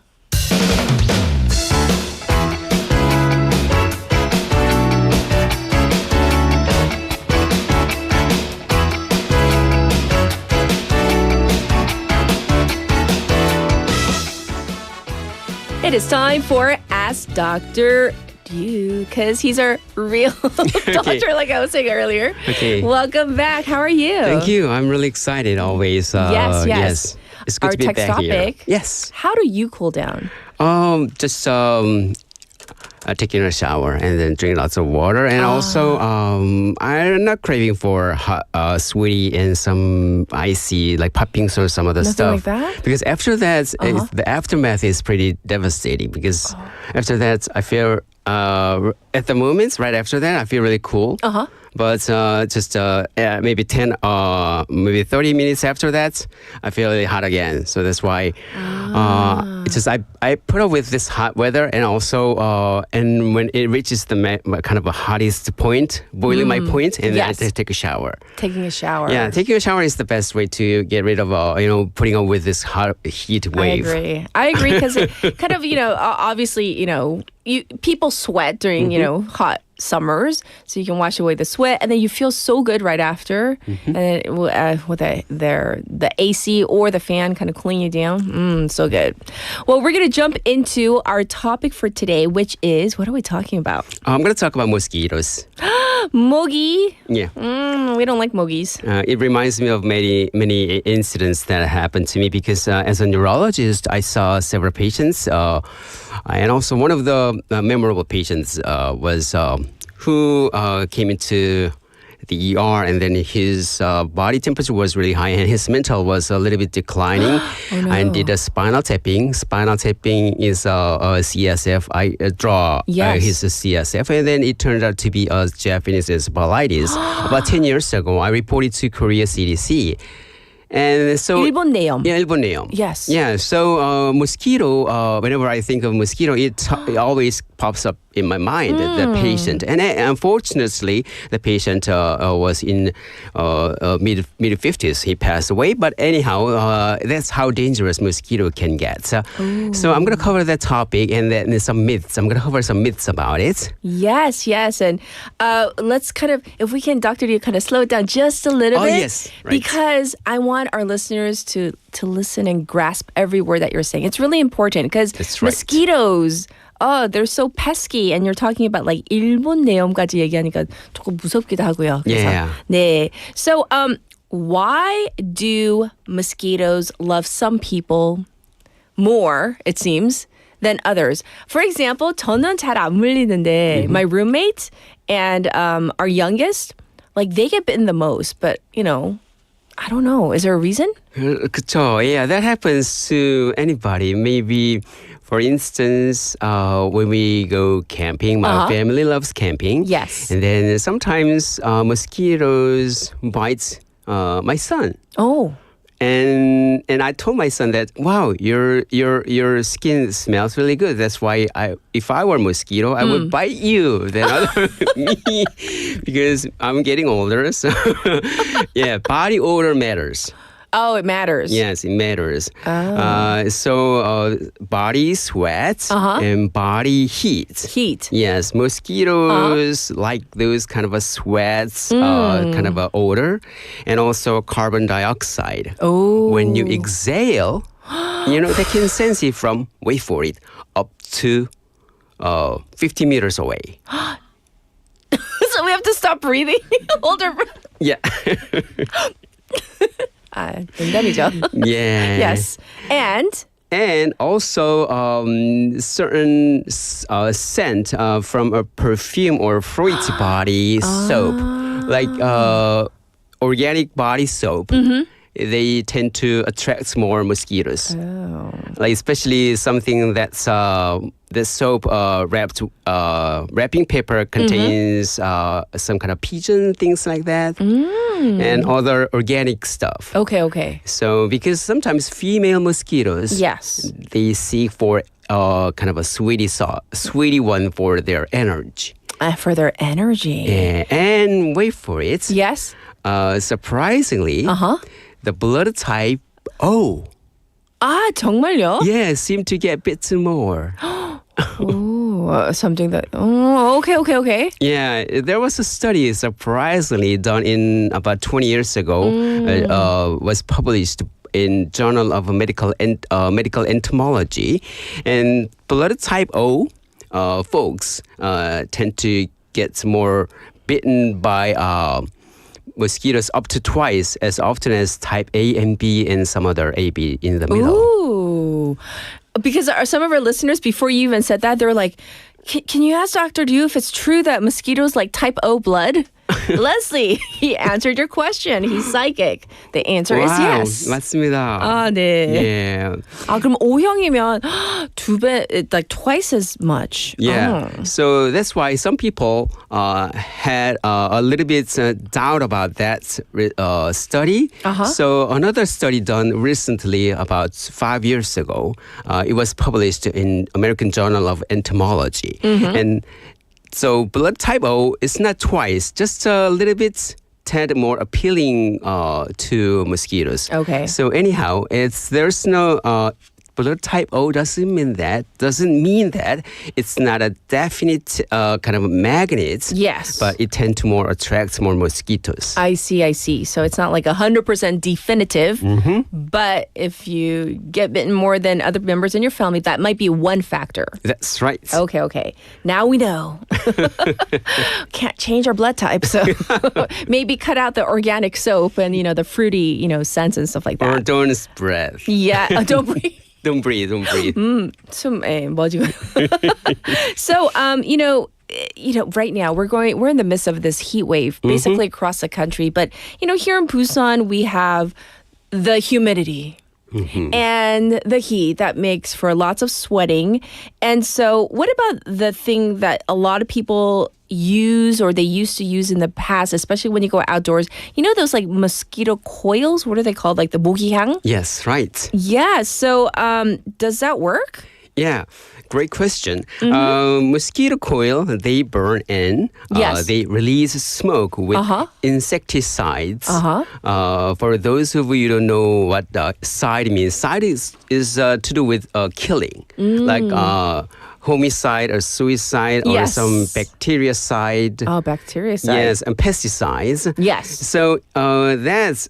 It is time for Ask Dr. Du, because he's our real doctor, like I was saying earlier. Okay. Welcome back. How are you? Thank you. I'm really excited always. Yes. It's good our to be text back topic. here. Yes. How do you cool down? Just taking a shower and then drink lots of water. And also, I'm not craving for hot, sweetie and some icy, like poppings or some other Nothing stuff. like that? Because after that, the aftermath is pretty devastating. Because after that, I feel, at the moment, right after that, I feel really cool. But just maybe 10, maybe 30 minutes after that, I feel really hot again. So that's why it's just I put up with this hot weather, and also and when it reaches the kind of a hottest point, boiling my point, and then I take a shower. Taking a shower. Yeah, taking a shower is the best way to get rid of putting up with this hot heat wave. I agree because kind of obviously people sweat during hot summers, so you can wash away the sweat, and then you feel so good right after, and then, with the AC or the fan kind of cooling you down. So good. Well, we're gonna jump into our topic for today, which is, what are we talking about? I'm gonna talk about mosquitoes. Mogi. Yeah. We don't like mogies. It reminds me of many incidents that happened to me because as a neurologist, I saw several patients, and also one of the memorable patients was who came into the ER, and then his body temperature was really high and his mental was a little bit declining. I did a spinal tapping. Spinal tapping is a CSF. I draw his CSF, and then it turned out to be a Japanese encephalitis. About 10 years ago, I reported to Korea CDC. And so 일본 내염. Yeah, 일본 내염. Yes. Yeah. So mosquito. Whenever I think of mosquito, it always pops up in my mind. The patient, and unfortunately, the patient was in mid 50s. He passed away. But anyhow, that's how dangerous mosquito can get. So I'm going to cover that topic and then some myths. I'm going to cover some myths about it. Yes. And let's kind of, if we can, Dr. Du, kind of slow it down just a little bit. Yes. Right. Because I want our listeners to listen and grasp every word that you're saying. It's really important because mosquitoes, they're so pesky, and you're talking about like 일본 내염까지 얘기하니까 조금 무섭기도 하고요. Yeah. 네. So, why do mosquitoes love some people more, it seems, than others. For example, 저는 잘 안 물리는데 my roommate and our youngest, like they get bitten the most. But, you know, I don't know. Is there a reason? 그쵸. Yeah, that happens to anybody. Maybe, for instance, when we go camping, my family loves camping. Yes. And then sometimes mosquitoes bite my son. Oh. And I told my son that, wow, your skin smells really good. That's why if I were a mosquito, I would bite you than other me because I'm getting older. So yeah, body odor matters. Oh, it matters. Yes, it matters. So body sweat and body heat. Heat. Yes, mosquitoes like those kind of a sweats, kind of a odor, and also carbon dioxide. Oh. When you exhale, you know, they can sense it from, wait for it, up to 50 meters away. So we have to stop breathing? Hold our breath. Yeah. 농담이죠. Yeah. Yes. And also certain scent from a perfume or fruity body soap, like organic body soap. They tend to attract more mosquitoes. Oh. Like especially something that's the soap wrapping paper contains some kind of pigeon, things like that, and other organic stuff. Okay. So because sometimes female mosquitoes, Yes. they seek for kind of a sweetie one for their energy. For their energy. Yeah. And wait for it. Yes. Surprisingly, the blood type O. 아, 정말요? Yeah, seem to get bitten more. Something that. Oh, okay. Yeah, there was a study surprisingly done in about 20 years ago. Was published in Journal of Medical Entomology, and blood type O folks tend to get more bitten by mosquitoes up to twice as often as type A and B and some other AB in the middle. Ooh. Because some of our listeners, before you even said that, they were like, can you ask Dr. Du if it's true that mosquitoes like type O blood? Leslie, he answered your question. He's psychic. The answer is yes. 맞습니다. 아, 네. Yeah. 아, 그럼 O형이면 두 배, like twice as much. Yeah. Oh. So that's why some people had a little bit doubt about that study. So another study done recently, about 5 years ago, it was published in American Journal of Entomology. And so blood type O is not twice, just a little bit tad more appealing to mosquitoes. Okay. So anyhow, there's no blood type O doesn't mean that it's not a definite kind of magnet. Yes. But it tends to attract more mosquitoes. I see. So it's not like 100% definitive, but if you get bitten more than other members in your family, that might be one factor. That's right. Okay. Now we know. Can't change our blood type, so maybe cut out the organic soap and, the fruity, scents and stuff like that. Or don't breathe. Yeah, don't breathe. Don't breathe. So, right now we're in the midst of this heat wave, basically across the country. But here in Busan, we have the humidity and the heat that makes for lots of sweating. And so, what about the thing that a lot of people use or they used to use in the past, especially when you go outdoors? Those like mosquito coils? What are they called? Like the 모기향? Yes, right. Yeah. So does that work? Yeah. Great question. Mosquito coil, they burn in. Yes. They release smoke with insecticides. For those of you who don't know what side means, side is to do with killing, like homicide or suicide or some bactericide. Oh, bactericide. Yes, and pesticides. Yes. So that's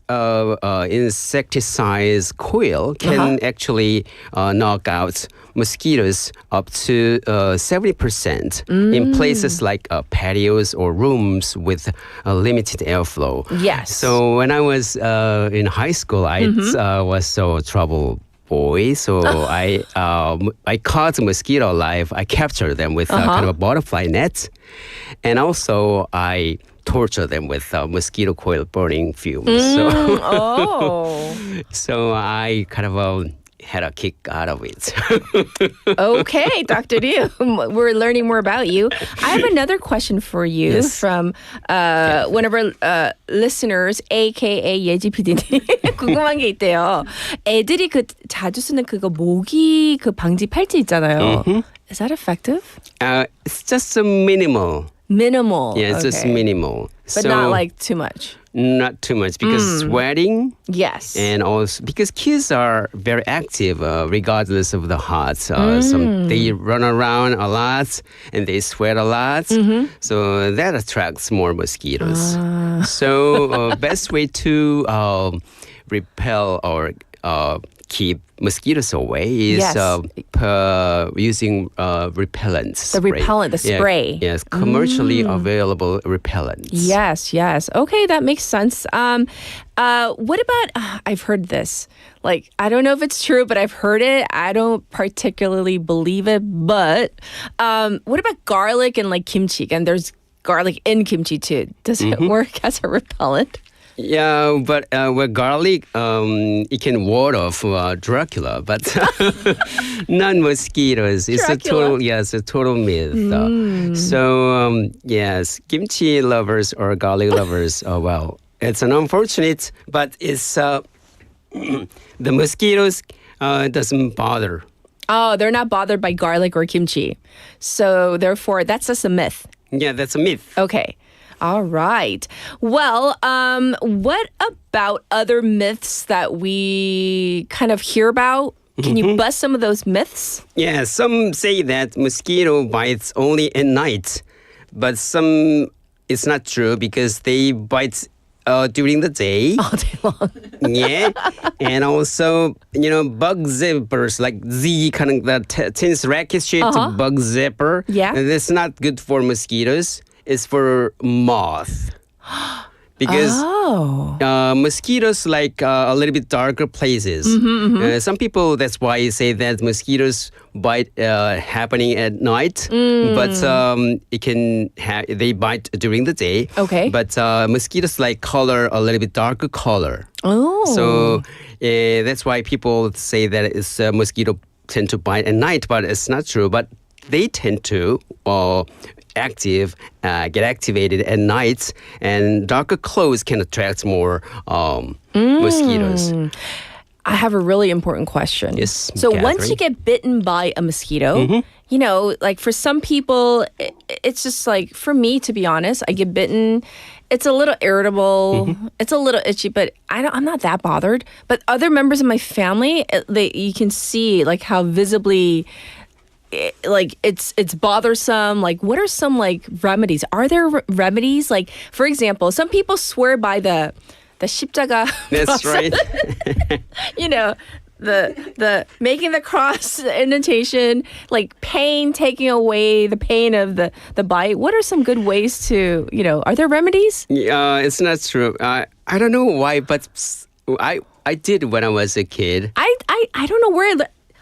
insecticide coil can actually knock out mosquitoes up to 70% in places like patios or rooms with limited airflow. Yes. So when I was in high school, I was so troubled boy, so I caught a mosquito alive. I captured them with kind of a butterfly net, and also I torture them with mosquito coil burning fumes. So I kind of had a kick out of it. Okay, Dr. Ryu, we're learning more about you. I have another question for you from one of our listeners, aka 예지 PD님. 궁금한 게 있대요. 애들이 그 자주 쓰는 그거 모기 그 방지 팔찌 있잖아요. Is that effective? It's just a minimal. Minimal. Yeah, it's just minimal. But not like too much. Not too much because sweating. Yes. And also because kids are very active regardless of the heat. They run around a lot and they sweat a lot. So that attracts more mosquitoes. So best way to repel or keep mosquitoes away is using repellent spray. Repellent, the spray. Yes, commercially available repellents. Yes. Okay, that makes sense. What about, I've heard this. Like, I don't know if it's true, but I've heard it. I don't particularly believe it, but what about garlic and like kimchi? And there's garlic in kimchi too. Does it work as a repellent? Yeah, but with garlic, it can ward off Dracula, but not mosquitoes. It's a total myth. So yes, kimchi lovers or garlic lovers, well, it's an unfortunate, but it's the mosquitoes doesn't bother. Oh, they're not bothered by garlic or kimchi. So therefore, that's just a myth. Yeah, that's a myth. Okay. All right. Well, what about other myths that we kind of hear about? Can you bust some of those myths? Yeah, some say that mosquito bites only at night, but some it's not true because they bite during the day. All day long. Yeah, and also bug zippers like Z kind of that tennis racket shaped bug zipper. Yeah, and that's not good for mosquitoes. It's for moth. Because mosquitoes like a little bit darker places. Some people, that's why you say that mosquitoes bite happening at night, but they bite during the day. Okay. But mosquitoes like color a little bit darker color. Oh. So that's why people say that it's mosquito tend to bite at night, but it's not true. But they tend to get activated at night, and darker clothes can attract more mosquitoes. I have a really important question. Yes, so Catherine. Once you get bitten by a mosquito, like for some people, it's just like, for me, to be honest, I get bitten. It's a little irritable. It's a little itchy, but I'm not that bothered. But other members of my family, you can see like how visibly like it's bothersome. Like, what are some like remedies? Are there remedies? Like, for example, some people swear by the 십자가. That's right. The making the cross indentation, like pain, taking away the pain of the bite. What are some good ways to, are there remedies? It's not true. I don't know why, but I did when I was a kid. I don't know where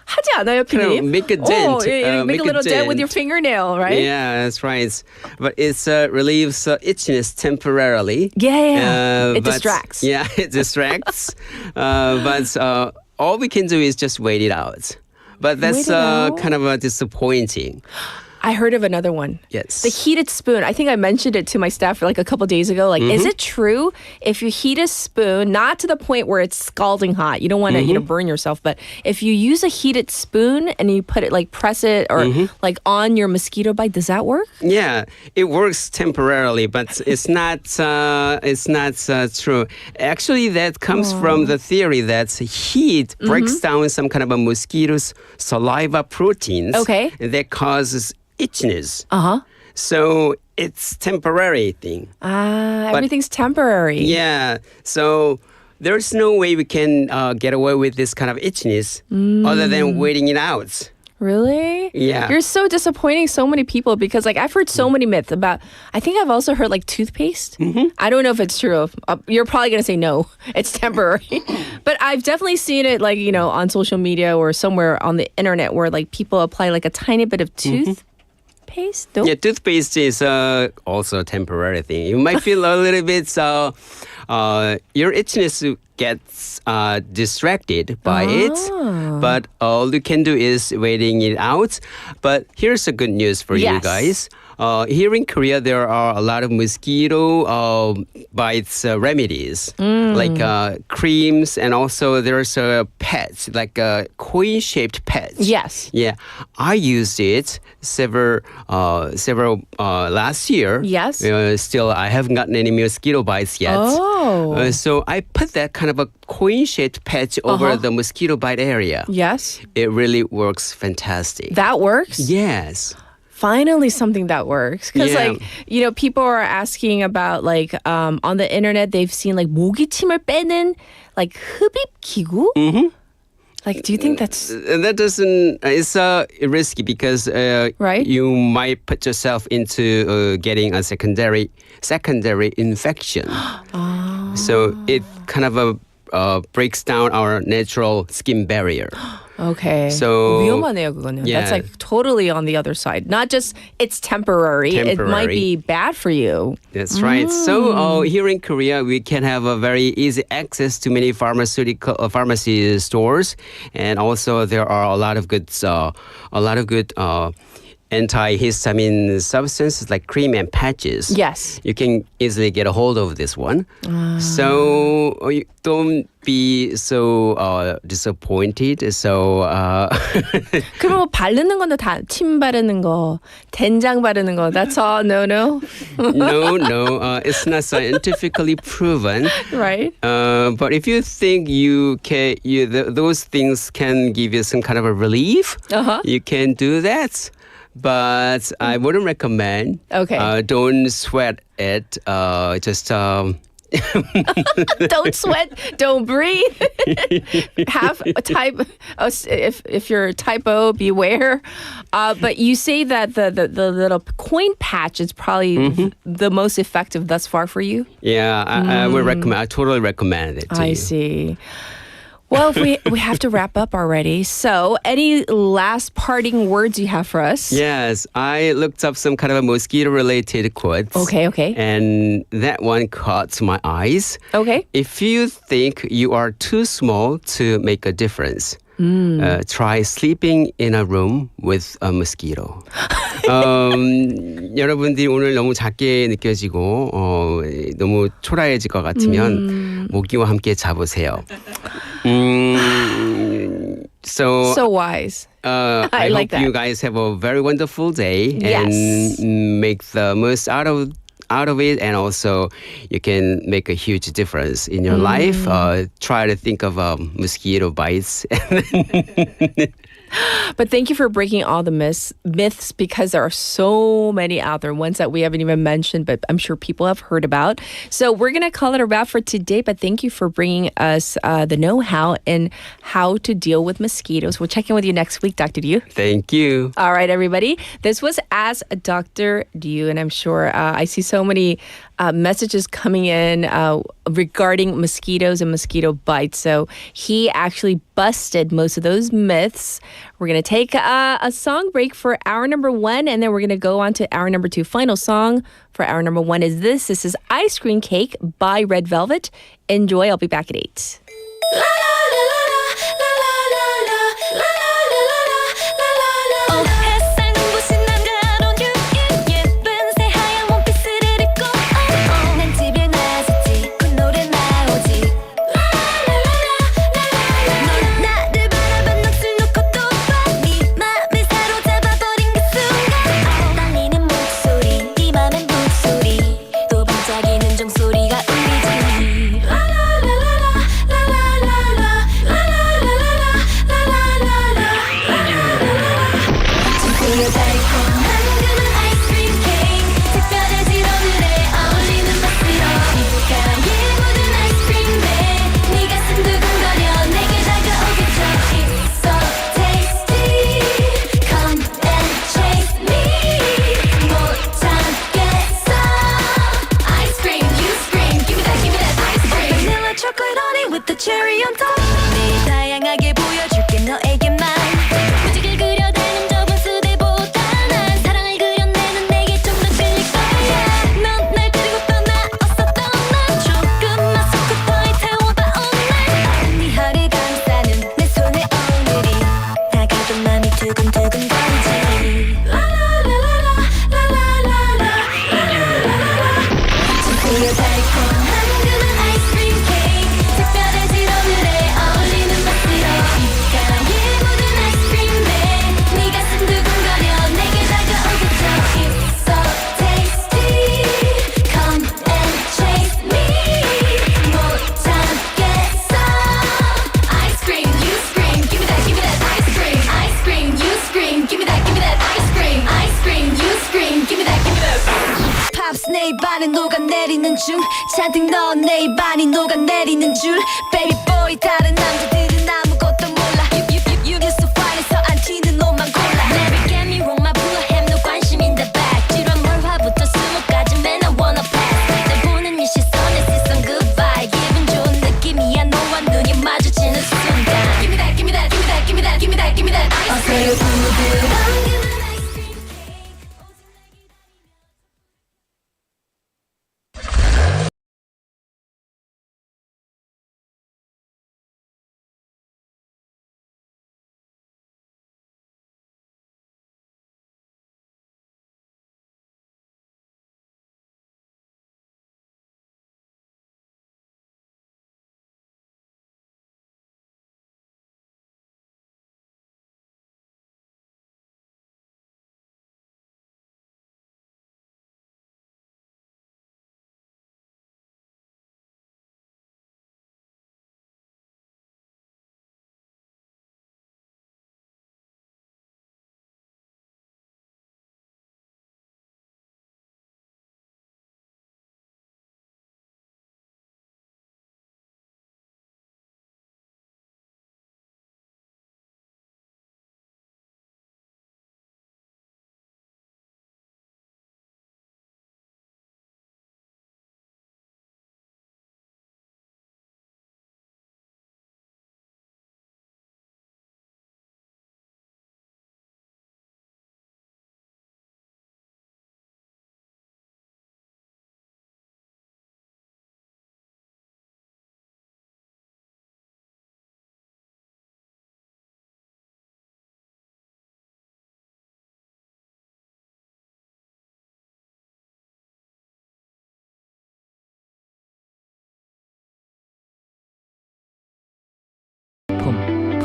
하지 않아요, 피디님? Make a dent. Make a little dent with your fingernail, right? Yeah, that's right. But it relieves itchiness temporarily. Yeah. It distracts. Yeah, it distracts. But all we can do is just wait it out. But that's kind of disappointing. I heard of another one. Yes. The heated spoon. I think I mentioned it to my staff like a couple days ago. Like, is it true if you heat a spoon, not to the point where it's scalding hot, you don't want to burn yourself, but if you use a heated spoon and you put it, like press it or like on your mosquito bite, does that work? Yeah, it works temporarily, but it's not true. Actually, that comes from the theory that heat breaks down some kind of a mosquito's saliva proteins. Okay. And that causes itchiness. So it's temporary thing. Everything's temporary. Yeah. So there's no way we can get away with this kind of itchiness other than waiting it out. Really? Yeah. You're so disappointing so many people because like I've heard so many myths about, I think I've also heard like toothpaste. I don't know if it's true. You're probably going to say no, it's temporary. But I've definitely seen it like, on social media or somewhere on the internet where like people apply like a tiny bit of toothpaste. No? Yeah, toothpaste is also a temporary thing. You might feel a little bit your itchiness gets distracted by it, but all you can do is waiting it out. But here's the good news for you guys. Here in Korea, there are a lot of mosquito bites remedies, like creams, and also there's pets, like coin-shaped pets. Yes. Yeah, I used it several last year. Yes. Still, I haven't gotten any mosquito bites yet. Oh. So I put that kind of a coin-shaped patch over the mosquito bite area. Yes. It really works fantastic. That works? Yes. Finally something that works. Because people are asking about like on the internet they've seen like 모기침을 빼는 like 흡입 기구? Like, do you think that doesn't? It's risky because right? You might put yourself into getting a secondary infection. So it kind of breaks down our natural skin barrier. Okay. So 위험하네요, 그거는. Yeah. That's like totally on the other side. Not just it's temporary. It might be bad for you. That's right. So here in Korea, we can have a very easy access to many pharmacy stores, and also there are a lot of good antihistamine substances like cream and patches. Yes. You can easily get a hold of this one. So you don't be so disappointed. So 그럼 뭐 바르는 건데 다 침 바르는 거, 된장 바르는 거. That's all. No. no, it's not scientifically proven. Right. But if you think those things can give you some kind of a relief, you can do that. But I wouldn't recommend. Okay. Don't sweat it. Just don't sweat. Don't breathe. Have a type. If you're type O, beware. But you say that the little coin patch is probably the most effective thus far for you. Yeah, I would recommend. I totally recommend it. I see. Well, if we have to wrap up already. So, any last parting words you have for us? Yes, I looked up some kind of a mosquito-related quotes. Okay. And that one caught my eyes. Okay. If you think you are too small to make a difference, try sleeping in a room with a mosquito. 여러분들이 오늘 너무 작게 느껴지고 너무 초라해질 것 같으면 모기와 함께 자보세요. So wise. I like hope that. you guys have a very wonderful day and make the most out of it, and also you can make a huge difference in your life. Try to think of mosquito bites. But thank you for breaking all the myths because there are so many out there, ones that we haven't even mentioned, but I'm sure people have heard about. So we're going to call it a wrap for today, but thank you for bringing us the know-how in how to deal with mosquitoes. We'll check in with you next week, Dr. Liu. Thank you. All right, everybody. This was Ask Dr. Liu, and I'm sure I see so many messages coming in regarding mosquitoes and mosquito bites. So he actually busted most of those myths. We're going to take a song break for hour number 1, and then we're going to go on to hour number 2. Final song for hour number 1 is this. This is Ice Cream Cake by Red Velvet. Enjoy. I'll be back at 8. 소리가 울리지. on top 매일 다양하게 보여줄게 너에게만 무지개 그려대는 좁은 수대보다 난 사랑을 그려내는 내게 좀 더 끌릴 거야 넌 날 데리고 떠나 어서 떠나 조금만 속도에 태워봐 오늘 네 허리 감싸는 내 손에 오늘이 다가도 맘이 두근두근 거리지 진수여 달콤한 그만 아이스크림 케이크 특별해질 오늘에 어울리는 맛으로 입가에 묻은 아이스크림에 네 가슴 두근거려 내게 다가오겠죠 It's so tasty Come and chase me 못 참겠어 Ice cream, you scream Give me that ice cream Ice cream, you scream Give me that ice cream Ice cream, you scream Give me that Pops 내 입안에 녹아내리는 중 잔뜩 넣은 내 입안이 녹아내리는 줄 Baby boy 다른 남자들은 아무것도 몰라 You so fine 해서 안 튀는 옷만 골라 Never get me wrong my blue have no 관심 in the back 지루한 월화부터 수목까지 man I wanna pass 날 보는 이 시선에 시선 goodbye 기분 좋은 느낌이야 너와 눈이 마주치는 순간 Give me that, give me that, give me that, give me that, give me that, give me that ice cream 어서 부드러운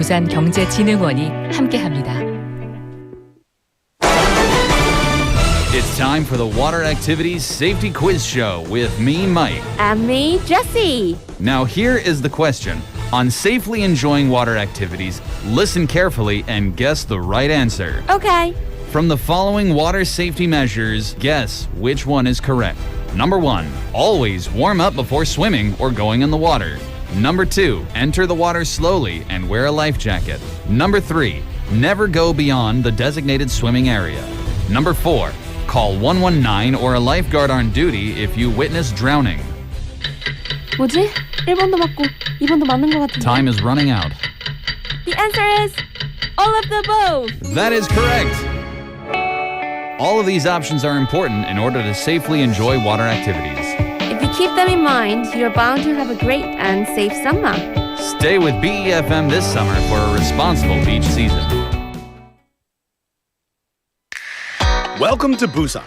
부산경제진흥원이 함께합니다. It's time for the Water Activities Safety Quiz Show with me, Mike. And me, Jessie. Now here is the question. On safely enjoying water activities, listen carefully and guess the right answer. Okay. From the following water safety measures, guess which one is correct. Number 1, always warm up before swimming or going in the water. Number 2, enter the water slowly and wear a life jacket. Number 3, never go beyond the designated swimming area. Number 4, call 119 or a lifeguard on duty if you witness drowning. 뭐지? 1번도 맞고 2번도 맞는 것 같은데. Time is running out. The answer is all of the above. That is correct. All of these options are important in order to safely enjoy water activities. If you keep them in mind, you're bound to have a great and safe summer. Stay with BEFM this summer for a responsible beach season. Welcome to Busan.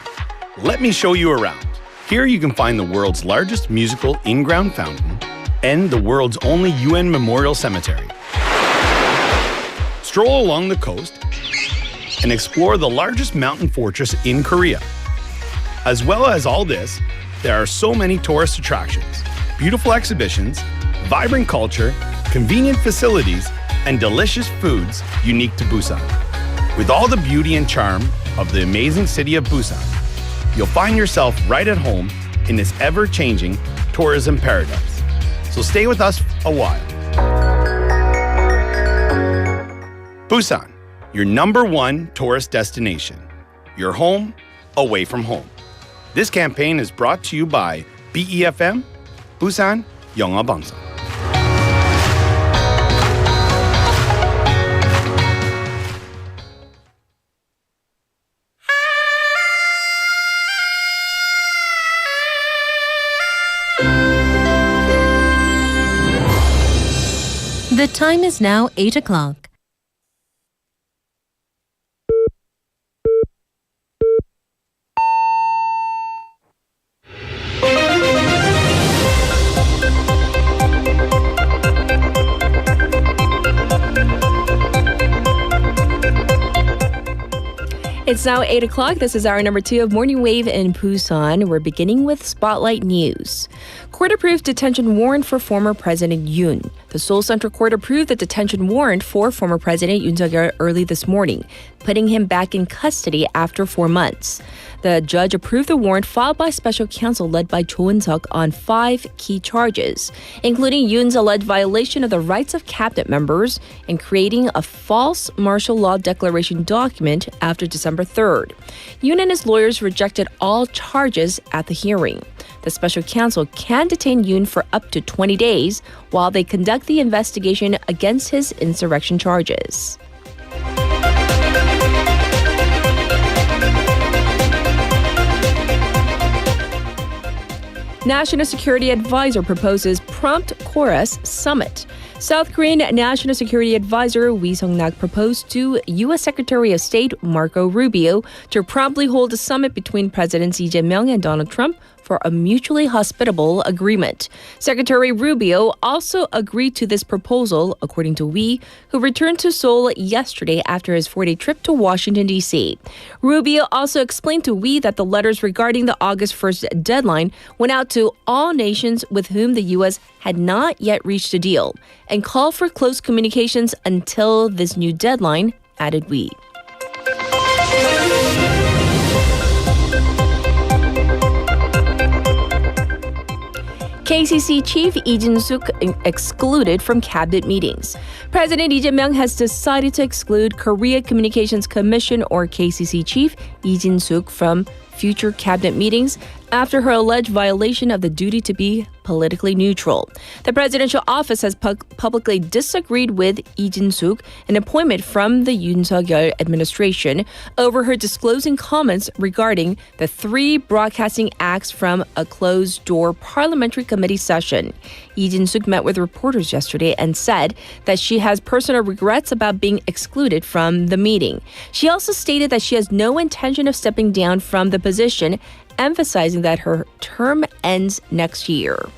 Let me show you around. Here you can find the world's largest musical in-ground fountain and the world's only UN memorial cemetery. Stroll along the coast and explore the largest mountain fortress in Korea. As well as all this, there are so many tourist attractions, beautiful exhibitions, vibrant culture, convenient facilities, and delicious foods unique to Busan. With all the beauty and charm of the amazing city of Busan, you'll find yourself right at home in this ever-changing tourism paradise. So stay with us a while. Busan, your #1 tourist destination. Your home, away from home. This campaign is brought to you by BEFM, Busan 영어방송. The time is now 8 o'clock. It's now 8 o'clock. This is hour number 2 of Morning Wave in Busan. We're beginning with Spotlight News. Court-approved detention warrant for former President Yoon. The Seoul Central Court approved the detention warrant for former President Yoon Suk-yeol early this morning, putting him back in custody after 4 months. The judge approved the warrant filed by special counsel led by Cho Eun-suk on 5 key charges, including Yoon's alleged violation of the rights of cabinet members and creating a false martial law declaration document after December 3rd. Yoon and his lawyers rejected all charges at the hearing. The special counsel can detain Yoon for up to 20 days while they conduct the investigation against his insurrection charges. National Security Advisor proposes prompt chorus summit. South Korean National Security Advisor Wi Sung-nak proposed to U.S. Secretary of State Marco Rubio to promptly hold a summit between Presidents Lee Jae-myung and Donald Trump for a mutually hospitable agreement. Secretary Rubio also agreed to this proposal, according to Wi, who returned to Seoul yesterday after his 4-day trip to Washington, D.C. Rubio also explained to Wi that the letters regarding the August 1st deadline went out to all nations with whom the U.S. had not yet reached a deal and called for close communications until this new deadline, added Wi. KCC chief Lee Jin-suk excluded from cabinet meetings. President Lee Jae-myung has decided to exclude Korea Communications Commission or KCC chief Lee Jin-suk from future cabinet meetings after her alleged violation of the duty to be politically neutral. The presidential office has publicly disagreed with Lee Jin-suk, an appointment from the Yoon Suk-yeol administration, over her disclosing comments regarding the 3 broadcasting acts from a closed-door parliamentary committee session. Lee Jin-suk met with reporters yesterday and said that she has personal regrets about being excluded from the meeting. She also stated that she has no intention of stepping down from the position, emphasizing that her term ends next year.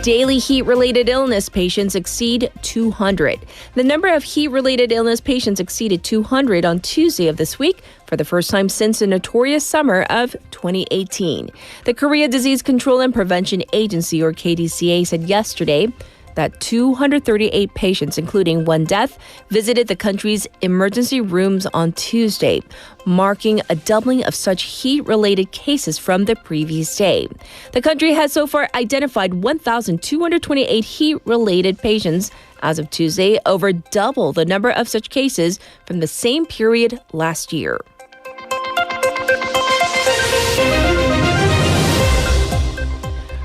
Daily heat-related illness patients exceed 200. The number of heat-related illness patients exceeded 200 on Tuesday of this week for the first time since the notorious summer of 2018. The Korea Disease Control and Prevention Agency, or KDCA, said yesterday that 238 patients, including 1 death, visited the country's emergency rooms on Tuesday, marking a doubling of such heat-related cases from the previous day. The country has so far identified 1,228 heat-related patients as of Tuesday, over double the number of such cases from the same period last year.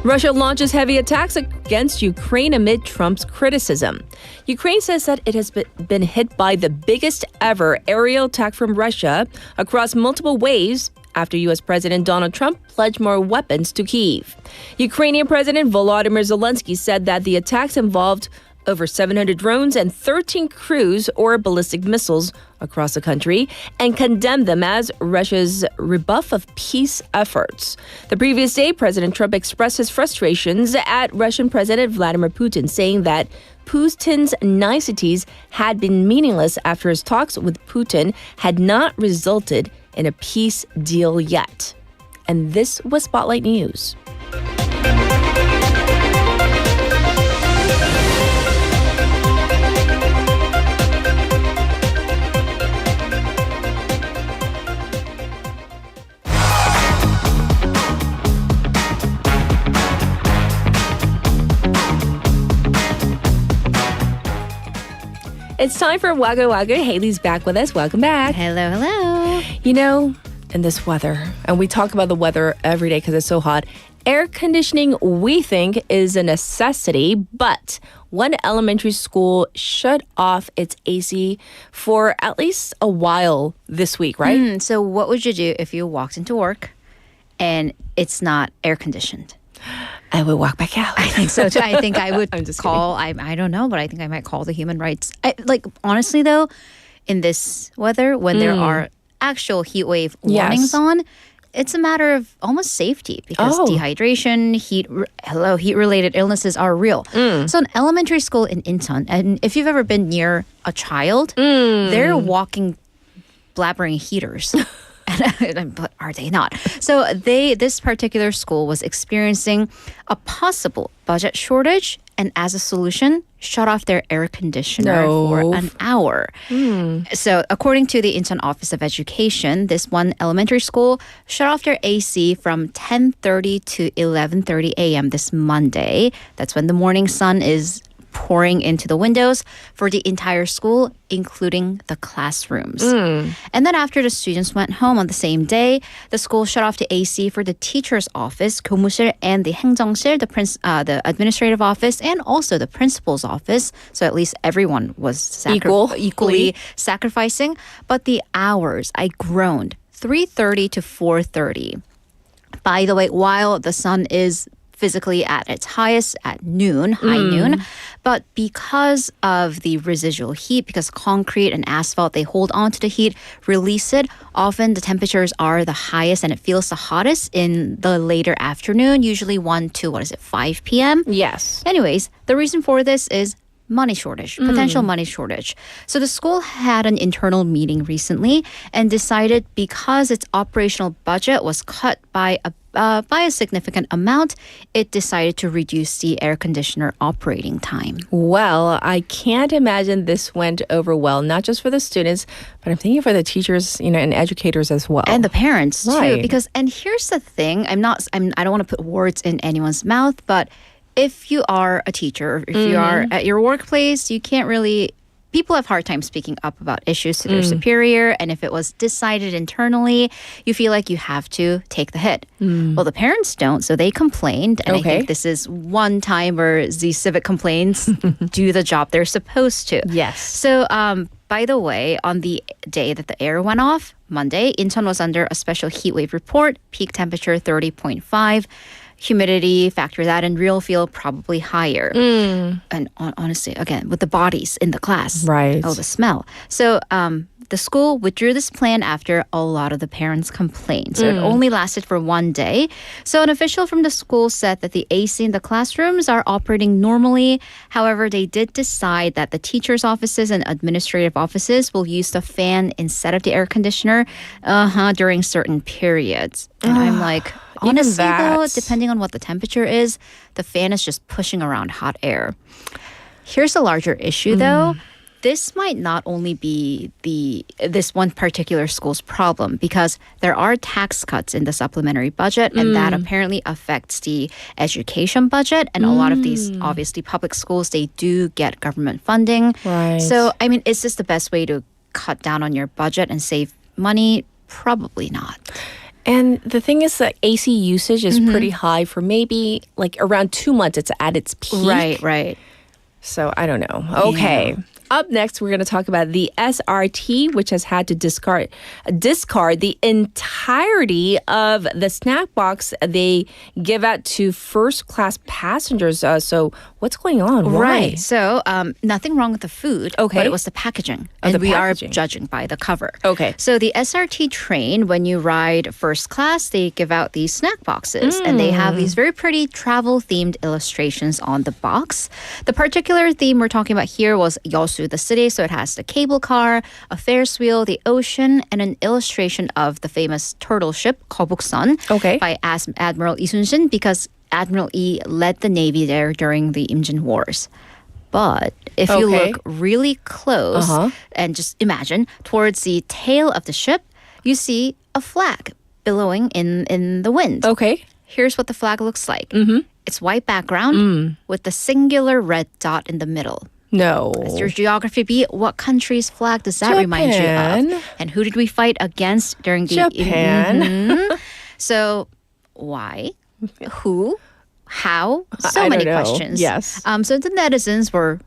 Russia launches heavy attacks against Ukraine amid Trump's criticism. Ukraine says that it has been hit by the biggest ever aerial attack from Russia across multiple waves after U.S. President Donald Trump pledged more weapons to Kyiv. Ukrainian President Volodymyr Zelensky said that the attacks involved over 700 drones and 13 cruise or ballistic missiles across the country and condemned them as Russia's rebuff of peace efforts. The previous day, President Trump expressed his frustrations at Russian President Vladimir Putin, saying that Putin's niceties had been meaningless after his talks with Putin had not resulted in a peace deal yet. And this was Spotlight News. It's time for Waglwa글. Haley's back with us. Welcome back. Hello, hello. You know, in this weather, and we talk about the weather every day because it's so hot, air conditioning, we think, is a necessity, but one elementary school shut off its AC for at least a while this week, right? So what would you do if you walked into work and it's not air conditioned? I would walk back out. I think so too. I think I would I'm just call. I don't know, but I think I might call the human rights. Honestly though, in this weather, when there are actual heat wave warnings on, it's a matter of almost safety because dehydration, heat-related illnesses are real. So an elementary school in Incheon, and if you've ever been near a child, they're walking, blabbering heaters. But are they not? So this particular school was experiencing a possible budget shortage, and as a solution, shut off their air conditioner for an hour. So according to the Incheon Office of Education, this one elementary school shut off their AC from 10:30 to 11:30 a.m. this Monday. That's when the morning sun is pouring into the windows for the entire school, including the classrooms. And then after the students went home on the same day, the school shut off the AC for the teacher's office, 교무실, and the 행정실, the administrative office, and also the principal's office. So at least everyone was equally sacrificing. But the hours, I groaned, 3:30 to 4:30. By the way, while the sun is physically at its highest at noon, high noon. But because of the residual heat, because concrete and asphalt, they hold on to the heat, release it. Often the temperatures are the highest and it feels the hottest in the later afternoon, usually 1 to, 5 p.m.? Yes. Anyways, the reason for this is money shortage, potential money shortage. So the school had an internal meeting recently and decided because its operational budget was cut by a significant amount, it decided to reduce the air conditioner operating time. Well, I can't imagine this went over well, not just for the students, but I'm thinking for the teachers, and educators as well. And the parents Right. too. Because, and here's the thing, I don't want to put words in anyone's mouth, but if you are a teacher, or if you are at your workplace, you can't really, people have a hard time speaking up about issues to their superior. And if it was decided internally, you feel like you have to take the hit. Well, the parents don't, so they complained. And I think this is one time where the civic complaints do the job they're supposed to. Yes. So, by the way, on the day that the air went off, Monday, Incheon was under a special heat wave report, peak temperature 30.5. Humidity, factor that in, real feel probably higher. And honestly, again, with the bodies in the class. Right. Oh, the smell. So the school withdrew this plan after a lot of the parents complained. So it only lasted for 1 day. So an official from the school said that the AC in the classrooms are operating normally. However, they did decide that the teachers' offices and administrative offices will use the fan instead of the air conditioner during certain periods. And I'm like, honestly, though, depending on what the temperature is, the fan is just pushing around hot air. Here's a larger issue, though. This might not only be this one particular school's problem because there are tax cuts in the supplementary budget, and that apparently affects the education budget. And a lot of these, obviously, public schools, they do get government funding. Right. So, I mean, is this the best way to cut down on your budget and save money? Probably not. And the thing is that AC usage is pretty high for maybe around 2 months. It's at its peak. Right. So I don't know. Okay. Yeah. Up next, we're going to talk about the SRT, which has had to discard the entirety of the snack box they give out to first-class passengers. So what's going on? Why? Right. So nothing wrong with the food, but it was the packaging. And we are judging by the cover. Okay. So the SRT train, when you ride first class, they give out these snack boxes. And they have these very pretty travel-themed illustrations on the box. The particular theme we're talking about here was Yeosu, the city. So it has the cable car, a Ferris wheel, the ocean, and an illustration of the famous turtle ship, 거북선, by Admiral Lee Sun-shin, because Admiral Lee led the Navy there during the Imjin Wars. But if you look really close and just imagine towards the tail of the ship, you see a flag billowing in the wind. Okay. Here's what the flag looks like. It's white background with the singular red dot in the middle. No. As your geography be, what country's flag does that remind you of? And who did we fight against during the... Japan. So, why? Who? How? So I many don't know. questions. Yes. So the netizens were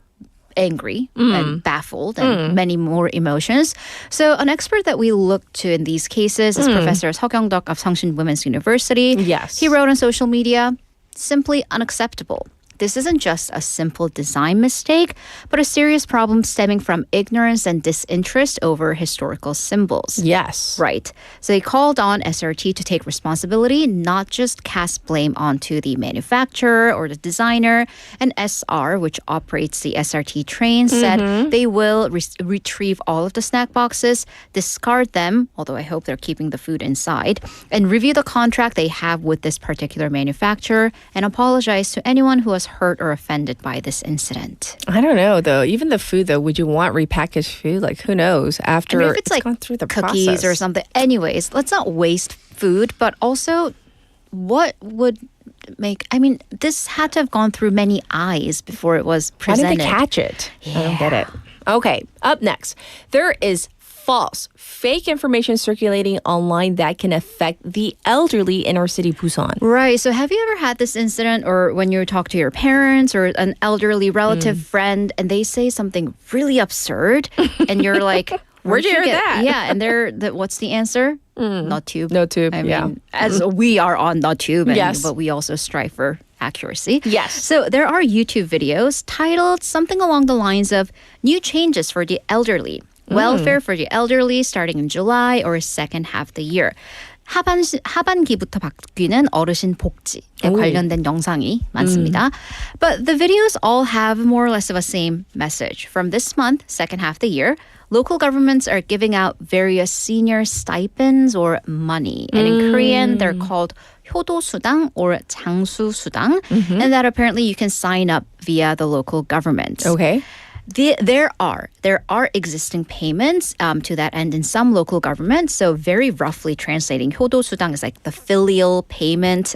angry and baffled and many more emotions. So an expert that we look to in these cases is Professor Seokyeong-deok of Seongshin Women's University. Yes. He wrote on social media, simply unacceptable. This isn't just a simple design mistake, but a serious problem stemming from ignorance and disinterest over historical symbols. Yes. Right. So he called on SRT to take responsibility, not just cast blame onto the manufacturer or the designer. And SR, which operates the SRT train, said they will retrieve all of the snack boxes, discard them, although I hope they're keeping the food inside, and review the contract they have with this particular manufacturer and apologize to anyone who was hurt or offended by this incident. I don't know, though. Even the food, though, would you want repackaged food? Like, who knows? After I mean, if it's like gone through the cookies process. or something. Anyways, let's not waste food, but also what would make... I mean, this had to have gone through many eyes before it was Why presented. did they catch it? I don't get it. Okay, up next. There is false, fake information circulating online that can affect the elderly in our city, Busan. Right. So have you ever had this incident or when you talk to your parents or an elderly relative friend and they say something really absurd and you're like, Where'd you hear get that? Yeah. And what's the answer? Not tube. No tube, I yeah. mean, as we are on not tube, Yes. but we also strive for accuracy. Yes. So there are YouTube videos titled something along the lines of new changes for the elderly. Welfare for the elderly starting in July or second half of the year. 하반기부터 바뀌는 어르신 복지에 관련된 영상이 많습니다. But the videos all have more or less of a same message. From this month, second half of the year, local governments are giving out various senior stipends or money. And in Korean, they're called 효도수당 or 장수수당. And that apparently you can sign up via the local government. Okay. There are existing payments to that end in some local governments. So very roughly translating, 효도수당 is like the filial payment.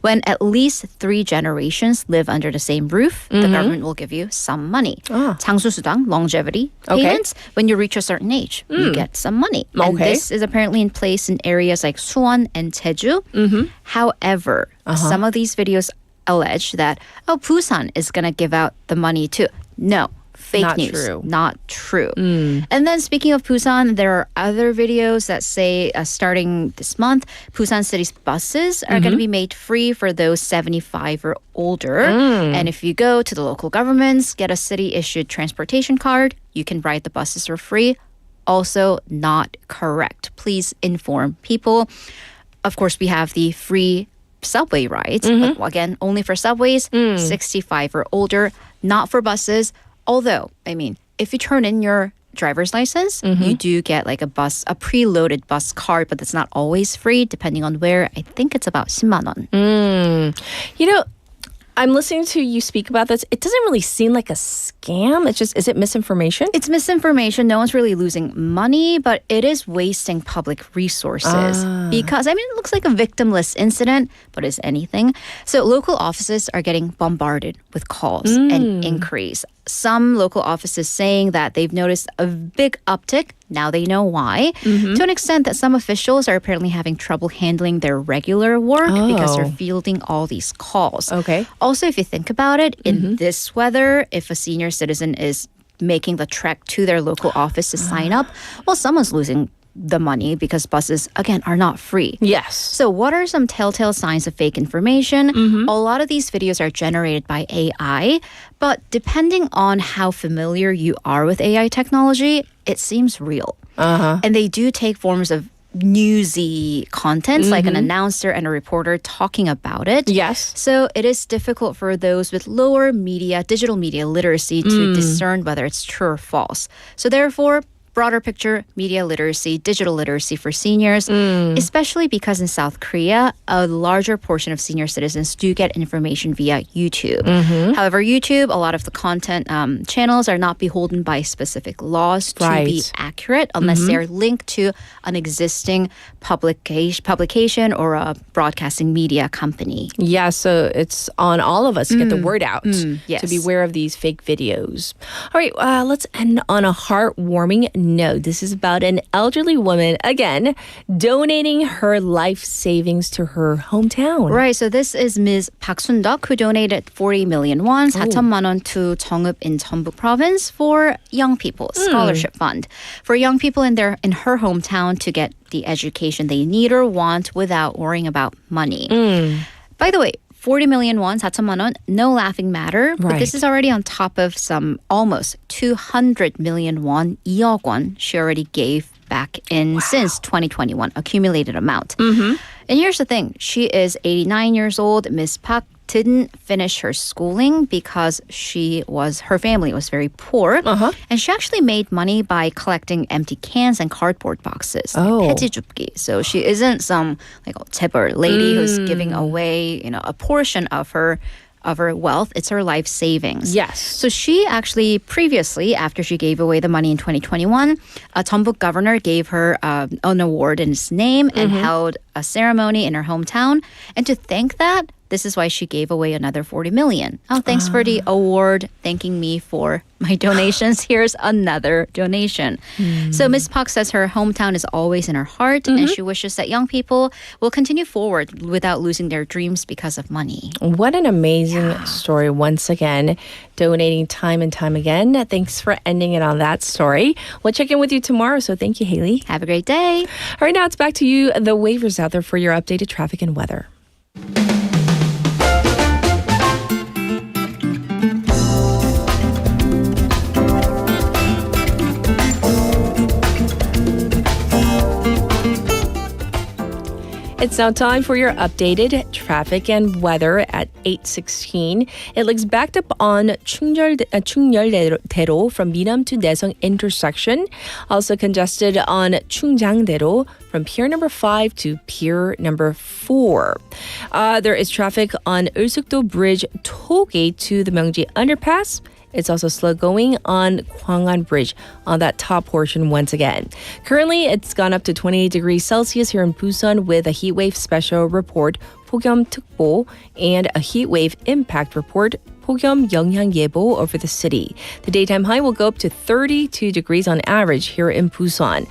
When at least 3 generations live under the same roof, the government will give you some money. 장수수당, longevity payments. When you reach a certain age, you get some money. And this is apparently in place in areas like Suwon and Jeju. However, some of these videos allege that, Busan is going to give out the money too. No. Fake Not news. true. Not true. And then speaking of Busan, there are other videos that say starting this month, Busan City's buses are going to be made free for those 75 or older. And if you go to the local governments, get a city-issued transportation card, you can ride the buses for free. Also not correct. Please inform people. Of course, we have the free subway rides. But again, only for subways, 65 or older, not for buses. Although, I mean, if you turn in your driver's license, you do get like a preloaded bus card, but it's not always free, depending on where. I think it's about 10만 won. You know, I'm listening to you speak about this. It doesn't really seem like a scam. It's just, is it misinformation? It's misinformation. No one's really losing money, but it is wasting public resources. Because, I mean, it looks like a victimless incident, but is anything. So local offices are getting bombarded with calls and inquiries. Some local offices saying that they've noticed a big uptick. Now they know why. To an extent that some officials are apparently having trouble handling their regular work because they're fielding all these calls. Okay. Also, if you think about it, in this weather, if a senior citizen is making the trek to their local office to sign up, well, someone's losing the money because buses, again, are not free. Yes. So what are some telltale signs of fake information? A lot of these videos are generated by AI, but depending on how familiar you are with AI technology, it seems real. And they do take forms of newsy content, like an announcer and a reporter talking about it. Yes. So it is difficult for those with lower digital media literacy to discern whether it's true or false. So therefore, broader picture, media literacy, digital literacy for seniors, especially because in South Korea, a larger portion of senior citizens do get information via YouTube. However, YouTube, a lot of the content channels are not beholden by specific laws to be accurate unless they're linked to an existing publication or a broadcasting media company. Yeah, so it's on all of us to get the word out, yes. to beware of these fake videos. All right, let's end on a heartwarming No, this is about an elderly woman, again, donating her life savings to her hometown. Right, so this is Ms. Park Sun-deok who donated 40 million won, 4천만 원 to 정읍 in Jeonbuk province for young people, scholarship fund. For young people in her hometown to get the education they need or want without worrying about money. By the way, 40 million won, 4천만 원, no laughing matter. But this is already on top of some almost 200 million won, 2억 won, she already gave back in since 2021, accumulated amount. And here's the thing. She is 89 years old. Ms. Park didn't finish her schooling because her family was very poor. And she actually made money by collecting empty cans and cardboard boxes. 폐지줍기. So she isn't some 재벌 lady who's giving away, a portion of her wealth. It's her life savings. Yes. So she actually previously, after she gave away the money in 2021, a Jeonbuk governor gave her an award in his name and held a ceremony in her hometown. And to thank that, this is why she gave away another 40 million. Oh, thanks for the award, thanking me for my donations. Here's another donation. So Ms. Park says her hometown is always in her heart, and she wishes that young people will continue forward without losing their dreams because of money. What an amazing story. Once again, donating time and time again. Thanks for ending it on that story. We'll check in with you tomorrow, so thank you, Haley. Have a great day. All right, now it's back to you, the waivers out there for your updated traffic and weather. It's now time for your updated traffic and weather at 8:16. It looks backed up on 충렬대로 from Minam to Daeseong intersection. Also congested on Chungjang대로 from pier number 5 to pier number 4. There is traffic on Ulsukdo Bridge tollgate to the Myeongji underpass. It's also slow going on Gwangan Bridge on that top portion once again. Currently, it's gone up to 28 degrees Celsius here in Busan with a heatwave special report, 폭염특보, and a heatwave impact report, 폭염 영향예보, over the city. The daytime high will go up to 32 degrees on average here in Busan.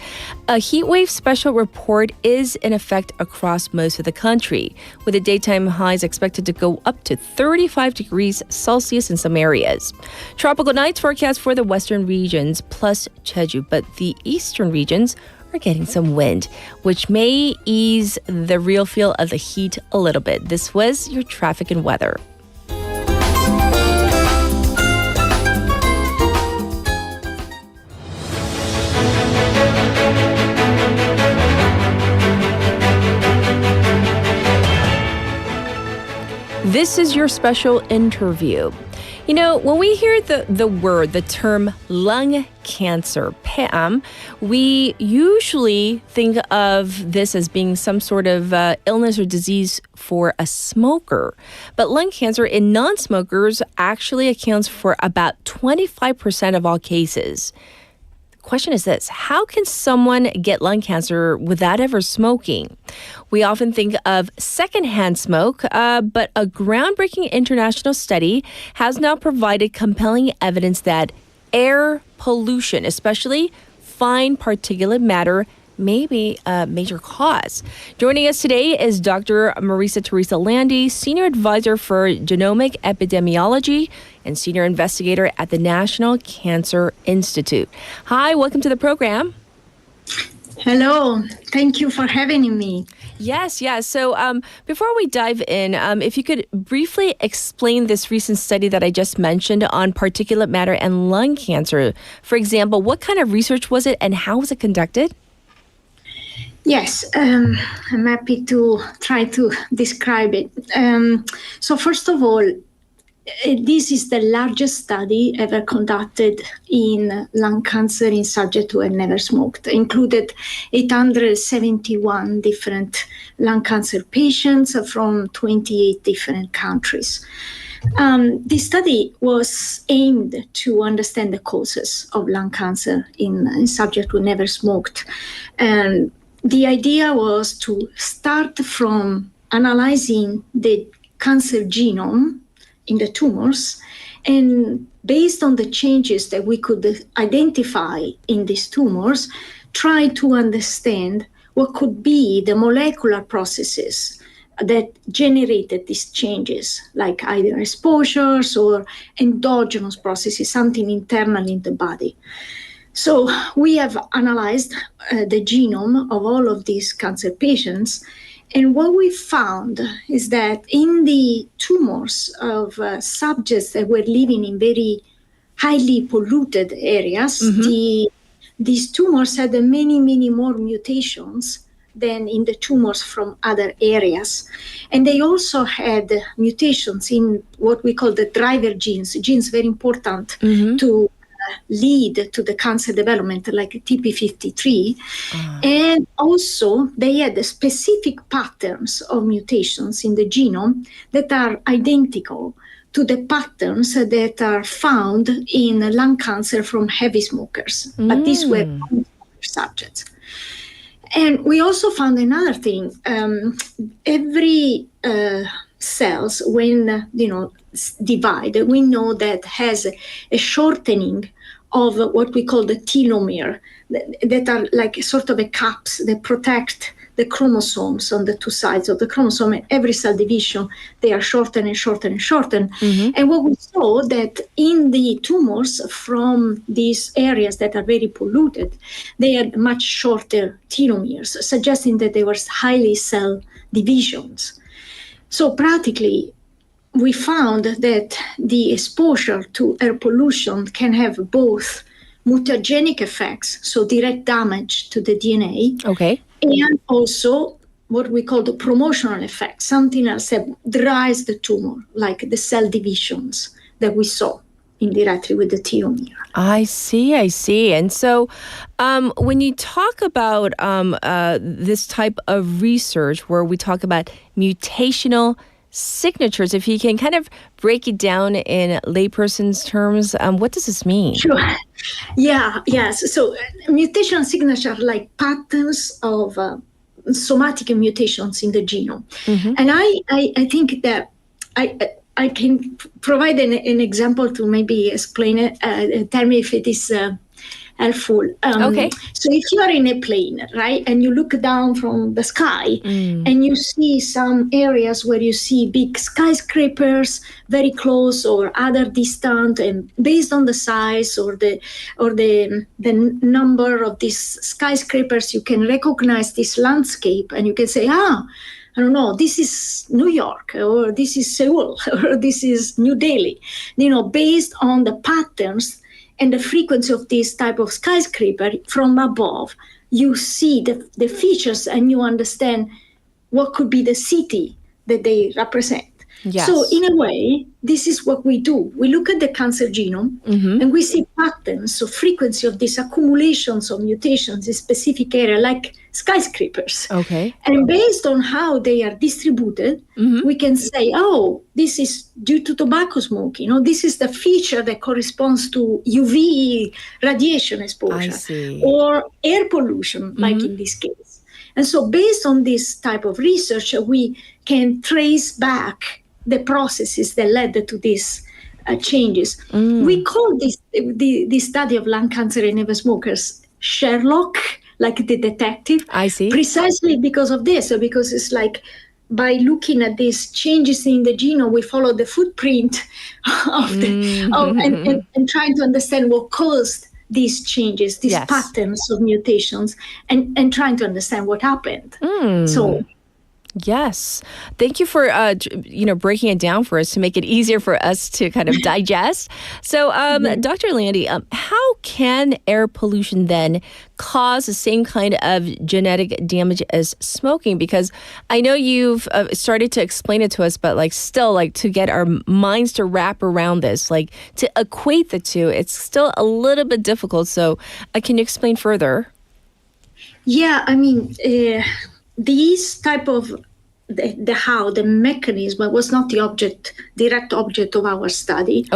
A heatwave special report is in effect across most of the country, with the daytime highs expected to go up to 35 degrees Celsius in some areas. Tropical nights forecast for the western regions plus Jeju, but the eastern regions are getting some wind, which may ease the real feel of the heat a little bit. This was your traffic and weather. This is your special interview. You know, when we hear the term lung cancer, 폐암, we usually think of this as being some sort of illness or disease for a smoker. But lung cancer in non-smokers actually accounts for about 25% of all cases. Question is this: how can someone get lung cancer without ever smoking? We often think of secondhand smoke, but a groundbreaking international study has now provided compelling evidence that air pollution, especially fine particulate matter, may be a major cause. Joining us today is Dr. Marisa Teresa Landy, Senior Advisor for Genomic Epidemiology and Senior Investigator at the National Cancer Institute. Hi, welcome to the program. Hello, thank you for having me. Yes. So before we dive in, if you could briefly explain this recent study that I just mentioned on particulate matter and lung cancer. For example, what kind of research was it and how was it conducted? Yes, I'm happy to try to describe it. So first of all, this is the largest study ever conducted in lung cancer in subjects who have never smoked. It included 871 different lung cancer patients from 28 different countries. This study was aimed to understand the causes of lung cancer in subjects who never smoked. And the idea was to start from analyzing the cancer genome in the tumors And based on the changes that we could identify in these tumors, try to understand what could be the molecular processes that generated these changes, like either exposures or endogenous processes, something internal in the body. So we have analyzed the genome of all of these cancer patients, and what we found is that in the tumors of subjects that were living in very highly polluted areas, these tumors had many, many more mutations than in the tumors from other areas. And they also had mutations in what we call the driver genes very important to lead to the cancer development, like TP53. And also they had specific patterns of mutations in the genome that are identical to the patterns that are found in lung cancer from heavy smokers. But these were subjects. And we also found another thing. Every cells, when divide, we know that has a shortening of what we call the telomere, that are like sort of a caps that protect the chromosomes on the two sides of the chromosome. And every cell division, they are shortened and shortened and shortened. And what we saw that in the tumors from these areas that are very polluted, they had much shorter telomeres, suggesting that they were highly cell divisions. So practically, we found that the exposure to air pollution can have both mutagenic effects, so direct damage to the DNA, and also what we call the promotional effect, something else that drives the tumor, like the cell divisions that we saw indirectly with the telomere. I see. And so when you talk about this type of research where we talk about mutational signatures, if you can kind of break it down in layperson's terms, what does this mean? Sure. Yes. So mutation signature are like patterns of somatic mutations in the genome. And I think that I can provide an example to maybe explain it. Tell me if it is helpful. So if you are in a plane, right, and you look down from the sky and you see some areas where you see big skyscrapers very close or other distant, and based on the size or the number of these skyscrapers, you can recognize this landscape and you can say, I don't know, this is New York, or this is Seoul, or this is New Delhi. Based on the patterns and the frequency of this type of skyscraper from above, you see the features and you understand what could be the city that they represent. Yes. So in a way, this is what we do. We look at the cancer genome and we see patterns, so frequency of these accumulations of mutations in specific area, like skyscrapers. And based on how they are distributed, we can say, this is due to tobacco smoke. This is the feature that corresponds to UV radiation exposure or air pollution, like in this case. And so based on this type of research, we can trace back the processes that led to these changes. We call this study of lung cancer in never smokers Sherlock, like the detective. Precisely because of this, because it's like by looking at these changes in the genome, we follow the footprint of and trying to understand what caused these changes, these patterns of mutations, and trying to understand what happened. So. Yes. Thank you for breaking it down for us to make it easier for us to kind of digest. So, Dr. Landy, how can air pollution then cause the same kind of genetic damage as smoking? Because I know you've started to explain it to us, but still to get our minds to wrap around this, to equate the two, it's still a little bit difficult. So can you explain further? Yeah, I mean, these type of the mechanism was not the direct object of our study.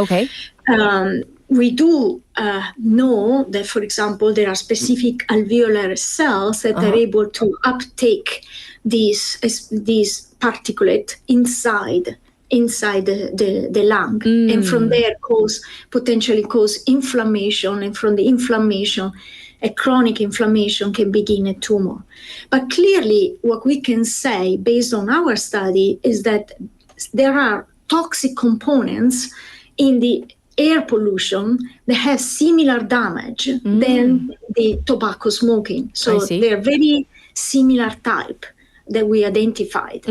We do know that, for example, there are specific alveolar cells that are able to uptake these particulate inside inside the lung, and from there potentially cause inflammation, and from the inflammation, a chronic inflammation can begin a tumor. But clearly, what we can say based on our study is that there are toxic components in the air pollution that have similar damage than the tobacco smoking. So they're very similar type that we identified.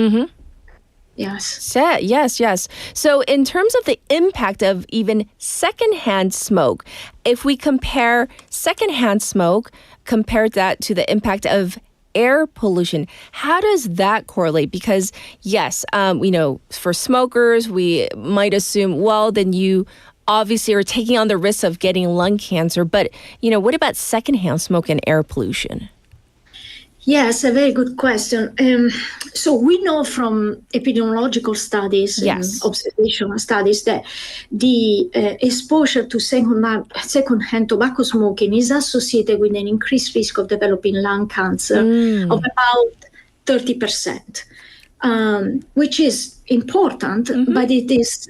Yes. Yes. So in terms of the impact of even secondhand smoke, if we compare secondhand smoke, compare that to the impact of air pollution, how does that correlate? Because yes, for smokers, we might assume, well, then you obviously are taking on the risk of getting lung cancer. But, what about secondhand smoke and air pollution? Yes, a very good question. So we know from epidemiological studies and observational studies that the exposure to secondhand tobacco smoking is associated with an increased risk of developing lung cancer of about 30%, which is important, but it is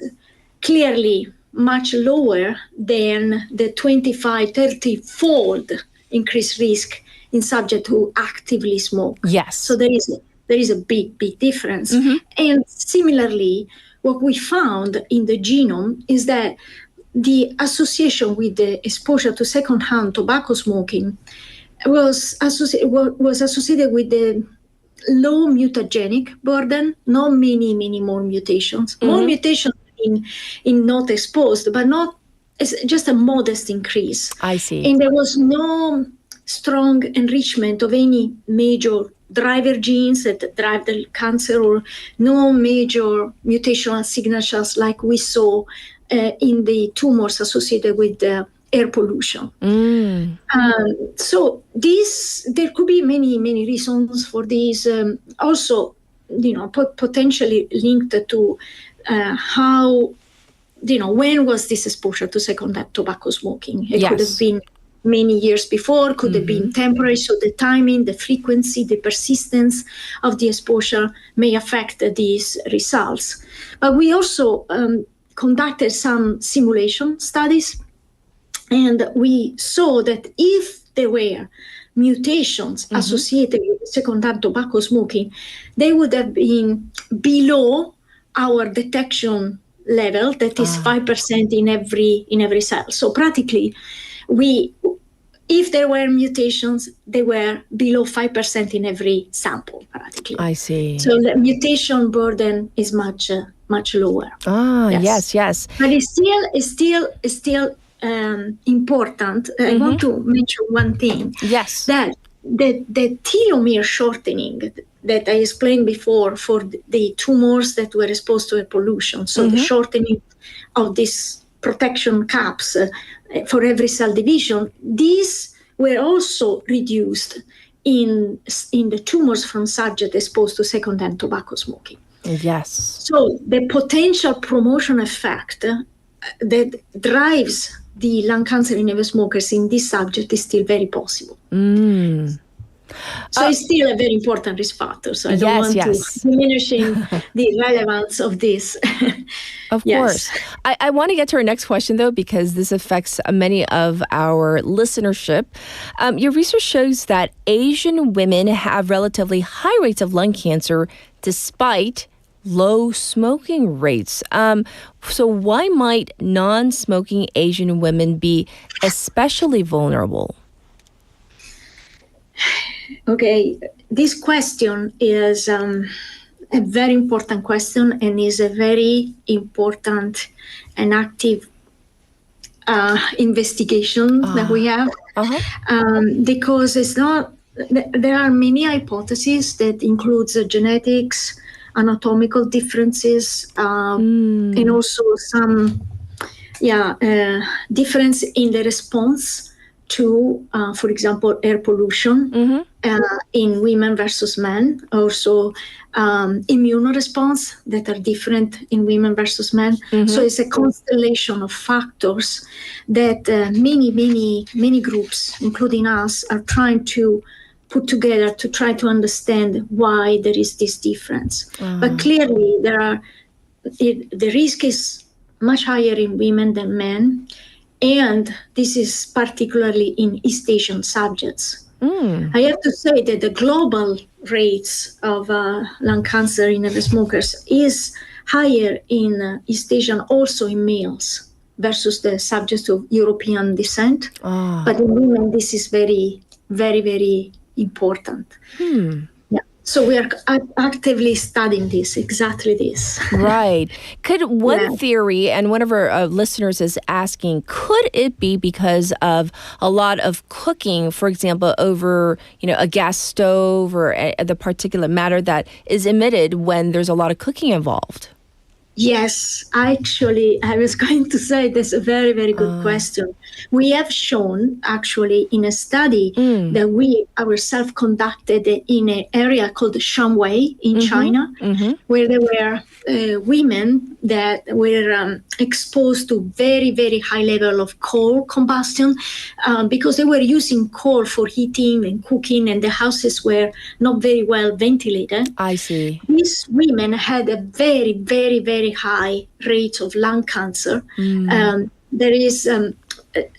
clearly much lower than the 25-30-fold increased risk in subjects who actively smoke. Yes. So there is a big difference. And similarly, what we found in the genome is that the association with the exposure to secondhand tobacco smoking was associated with the low mutagenic burden, not many more mutations. More mutations in not exposed, but not just a modest increase. I see. And there was no strong enrichment of any major driver genes that drive the cancer, or no major mutational signatures like we saw in the tumors associated with the air pollution. So there could be many reasons for this. Also, potentially linked to how, when was this exposure to secondhand tobacco smoking? It could have been many years before, could have been temporary, so the timing, the frequency, the persistence of the exposure may affect these results. But we also conducted some simulation studies, and we saw that if there were mutations associated with secondhand tobacco smoking, they would have been below our detection level, that is 5% in every cell. So practically, if there were mutations, they were below 5% in every sample, practically. I see. So the mutation burden is much lower. Yes. But it's still important. I want to mention one thing. Yes. That the telomere shortening that I explained before for the tumors that were exposed to air pollution. So the shortening of these protection caps for every cell division, these were also reduced in the tumors from subjects exposed to secondhand tobacco smoking. Yes. So the potential promotion effect that drives the lung cancer in never smokers in this subject is still very possible. So it's still a very important risk factor. So I don't want to diminishing the relevance of this. Of course. I want to get to our next question, though, because this affects many of our listenership. Your research shows that Asian women have relatively high rates of lung cancer despite low smoking rates. So why might non-smoking Asian women be especially vulnerable? Okay, this question is a very important question, and is a very important and active investigation that we have, because it's not. There are many hypotheses that includes genetics, anatomical differences, and also some difference in the response to, for example, air pollution in women versus men. Also, immune response that are different in women versus men. So it's a constellation of factors that many groups, including us, are trying to put together to try to understand why there is this difference. But clearly, there are the risk is much higher in women than men, and this is particularly in East Asian subjects. I have to say that the global rates of lung cancer in the smokers is higher in East Asian, also in males, versus the subjects of European descent. But in women, this is very, very, very important. Yeah. So we are actively studying this, exactly this. Right. Could one theory, and one of our listeners is asking, could it be because of a lot of cooking, for example, over a gas stove or the particulate matter that is emitted when there's a lot of cooking involved? Yes, actually, I was going to say that's a very, very good question. We have shown, actually, in a study that we ourselves conducted in an area called Shanwei in China, where there were women that were exposed to very, very high level of coal combustion because they were using coal for heating and cooking, and the houses were not very well ventilated. I see. These women had a very, very, very high rate of lung cancer. There is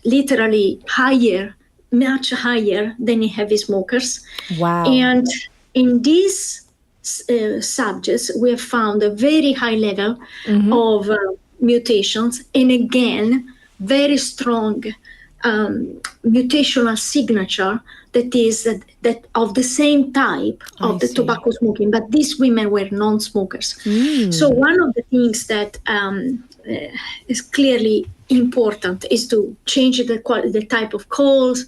literally higher, much higher than in heavy smokers. Wow. And in these subjects, we have found a very high level of mutations, and again, very strong mutational signature that is that of the same type of the tobacco smoking, but these women were non-smokers. So one of the things that is clearly important is to change the type of coals,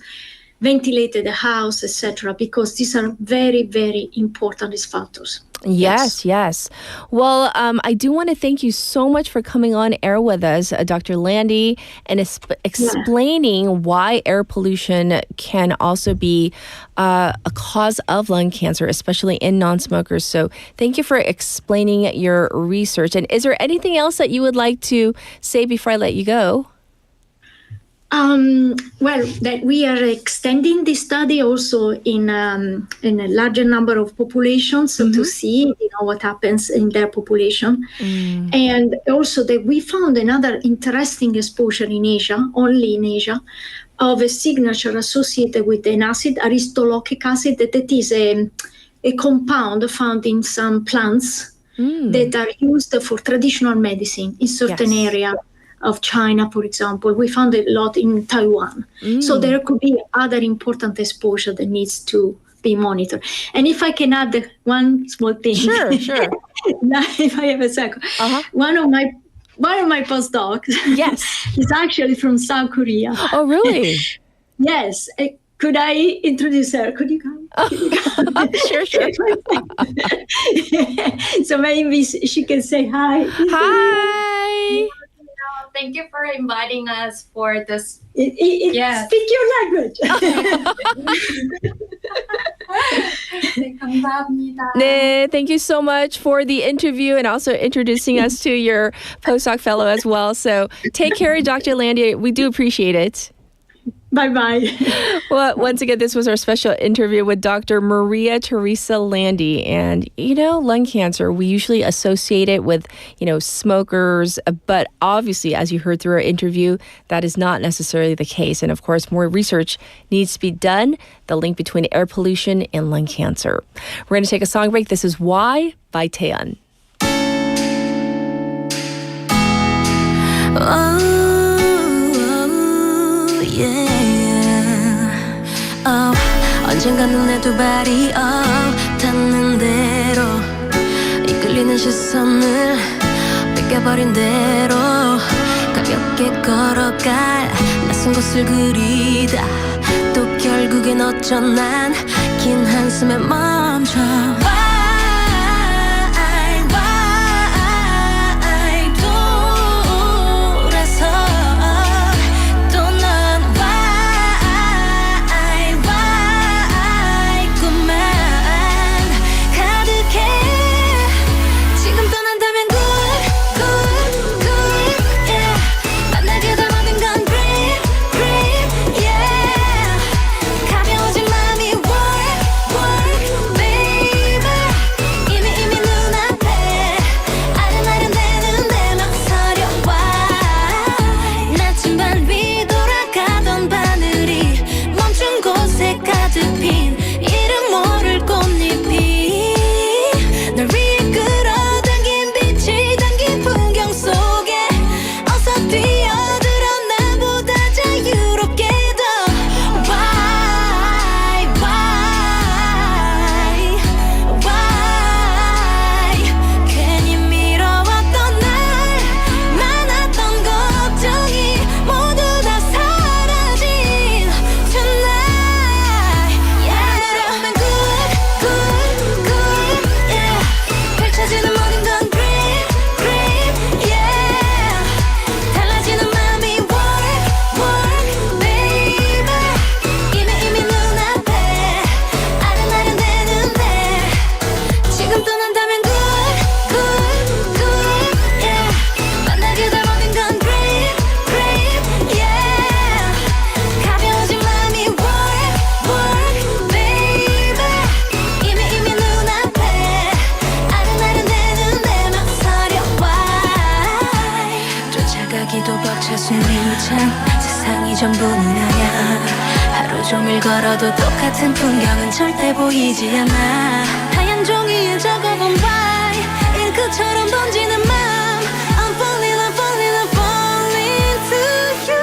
ventilate the house, etc., because these are very, very important risk factors. Yes. Well, I do want to thank you so much for coming on air with us, Dr. Landy, and explaining why air pollution can also be a cause of lung cancer, especially in non-smokers. So thank you for explaining your research. And is there anything else that you would like to say before I let you go? Well, that we are extending this study also in a larger number of populations to see what happens in their population. And also that we found another interesting exposure in Asia, only in Asia, of a signature associated with an acid, aristolochic acid, that is a compound found in some plants that are used for traditional medicine in certain areas of China, for example. We found it a lot in Taiwan. So there could be other important exposure that needs to be monitored. And if I can add one small thing. Sure. If I have a second. One of my postdocs is actually from South Korea. Oh, really? Yes. Could I introduce her? Could you come? Sure. So maybe she can say hi. Hi. Thank you for inviting us for this. Speak your language. 감사합니다. 네, thank you so much for the interview and also introducing us to your postdoc fellow as well. So take care, Dr. Landy. We do appreciate it. Bye-bye. Well, once again, this was our special interview with Dr. Maria Teresa Landy. And, lung cancer, we usually associate it with, smokers. But obviously, as you heard through our interview, that is not necessarily the case. And of course, more research needs to be done, the link between air pollution and lung cancer. We're going to take a song break. This is Why by Taeyeon. 언젠가 눈에 두 발이 닿는 대로 이끌리는 시선을 뺏겨버린 대로 가볍게 걸어갈 낯선 곳을 그리다 또 결국엔 어쩌난 긴 한숨에 멈춰 Baby 참 세상이 전부는 아냐 하루 종일 걸어도 똑같은 풍경은 절대 보이지 않아 하얀 종이에 적어본 바이 잉크처럼 번지는 맘 I'm falling, I'm falling, I'm falling to you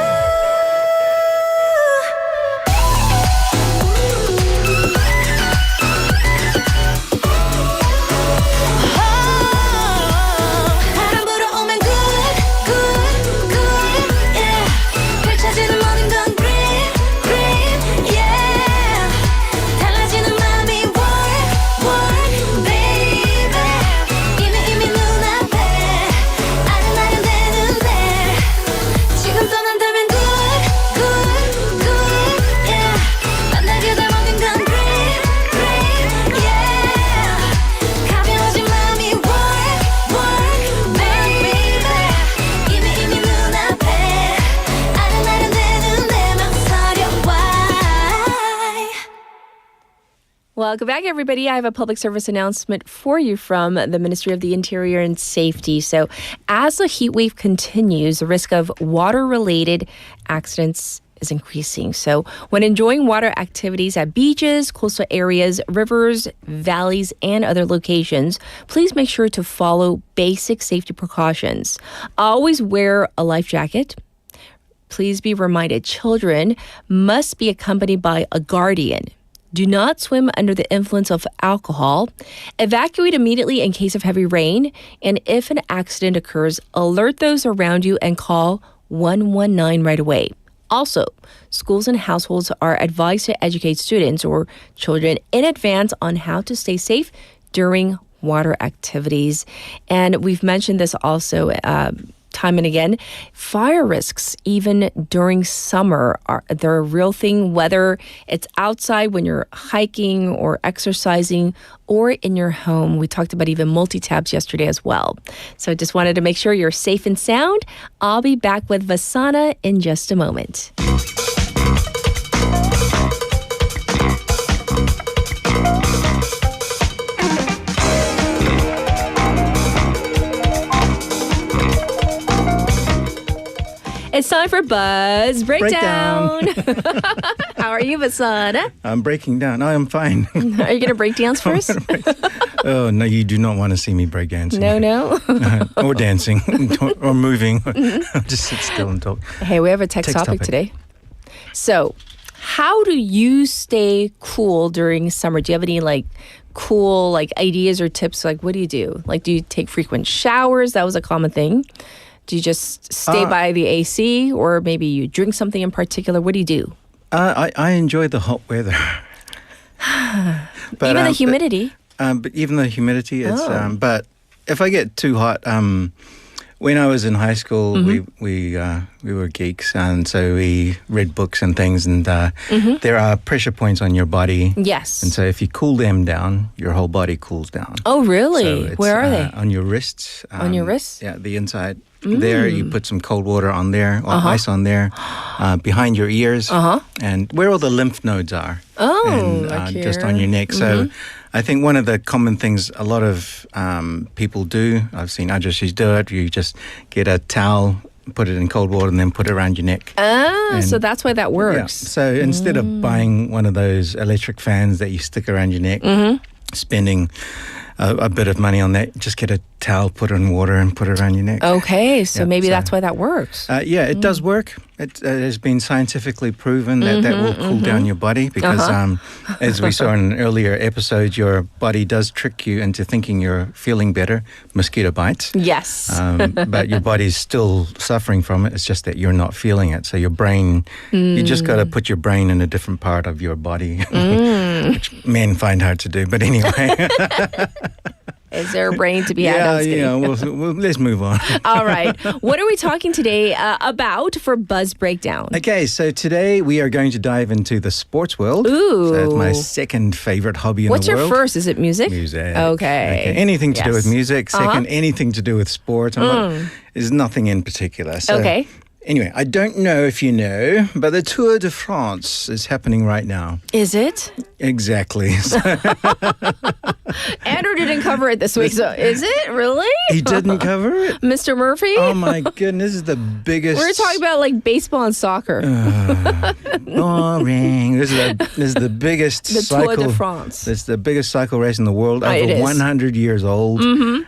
바람 불어오면 good, good, good, yeah 펼쳐지는 모든 건 green, green, yeah 달라지는 맘이 work, work, baby 이미 눈앞에 아른아른대는데 지금 떠난다면 good, good, good, yeah 만나게 될 모든 건 green, green, yeah 가벼워진 맘이 work, work, baby 이미 눈앞에 아른아른대는데 막 서려와 Welcome back, everybody. I have a public service announcement for you from the Ministry of the Interior and Safety. So, as the heat wave continues, the risk of water-related accidents is increasing. So, when enjoying water activities at beaches, coastal areas, rivers, valleys, and other locations, please make sure to follow basic safety precautions. Always wear a life jacket. Please be reminded, children must be accompanied by a guardian. Do not swim under the influence of alcohol. Evacuate immediately in case of heavy rain. And if an accident occurs, alert those around you and call 119 right away. Also, schools and households are advised to educate students or children in advance on how to stay safe during water activities. And we've mentioned this also time and again. Fire risks, even during summer, they're a real thing, whether it's outside when you're hiking or exercising or in your home. We talked about even multi-tabs yesterday as well. So just wanted to make sure you're safe and sound. I'll be back with Vasana in just a moment. It's time for Buzz Breakdown. How are you, Vasana? I'm breaking down. I am fine. Are you going to break dance first? Oh, no, you do not want to see me break dancing. No. Or dancing, or moving. Just sit still and talk. Hey, we have a text topic today. So, how do you stay cool during summer? Do you have any cool ideas or tips? What do you do? Do you take frequent showers? That was a common thing. Do you just stay by the AC, or maybe you drink something in particular? What do you do? I enjoy the hot weather. But, even the humidity. But even the humidity, it's. But if I get too hot, when I was in high school, we were geeks, and so we read books and things, and there are pressure points on your body. Yes. And so if you cool them down, your whole body cools down. Oh, really? So where are they? On your wrists. On your wrists? Yeah, the inside. There, you put some cold water on there, or ice on there, behind your ears, and where all the lymph nodes are. Oh, and just on your neck. So I think one of the common things a lot of people do, I've seen Ajashis do it, you just get a towel, put it in cold water, and then put it around your neck. So that's why that works. Yeah. So instead of buying one of those electric fans that you stick around your neck, spending a bit of money on that, just get a towel, put it in water, and put it around your neck. Okay, so maybe that's why that works. Yeah, it does work. It has been scientifically proven that that will cool down your body because, as we saw in an earlier episode, your body does trick you into thinking you're feeling better. Mosquito bites. Yes. But your body's still suffering from it. It's just that you're not feeling it. So your brain, you just got to put your brain in a different part of your body, which men find hard to do. But anyway. Is there a brain to be had? Yeah. Well, let's move on. All right. What are we talking today about for Buzz Breakdown? Okay, so today we are going to dive into the sports world. Ooh. So that's my second favorite hobby in What's the world. your first? Is it music? Music. Okay. Anything to do with music. Second, anything to do with sports. There's nothing in particular. So, okay. Anyway, I don't know if you know, but the Tour de France is happening right now. Is it? Exactly. Andrew didn't cover it this week. So is it really? He didn't cover it? Mr. Murphy? Oh my goodness, this is the biggest. We're talking about like baseball and soccer. Boring. This is the biggest the cycle. Tour de France. It's the biggest cycle race in the world, over 100 years old.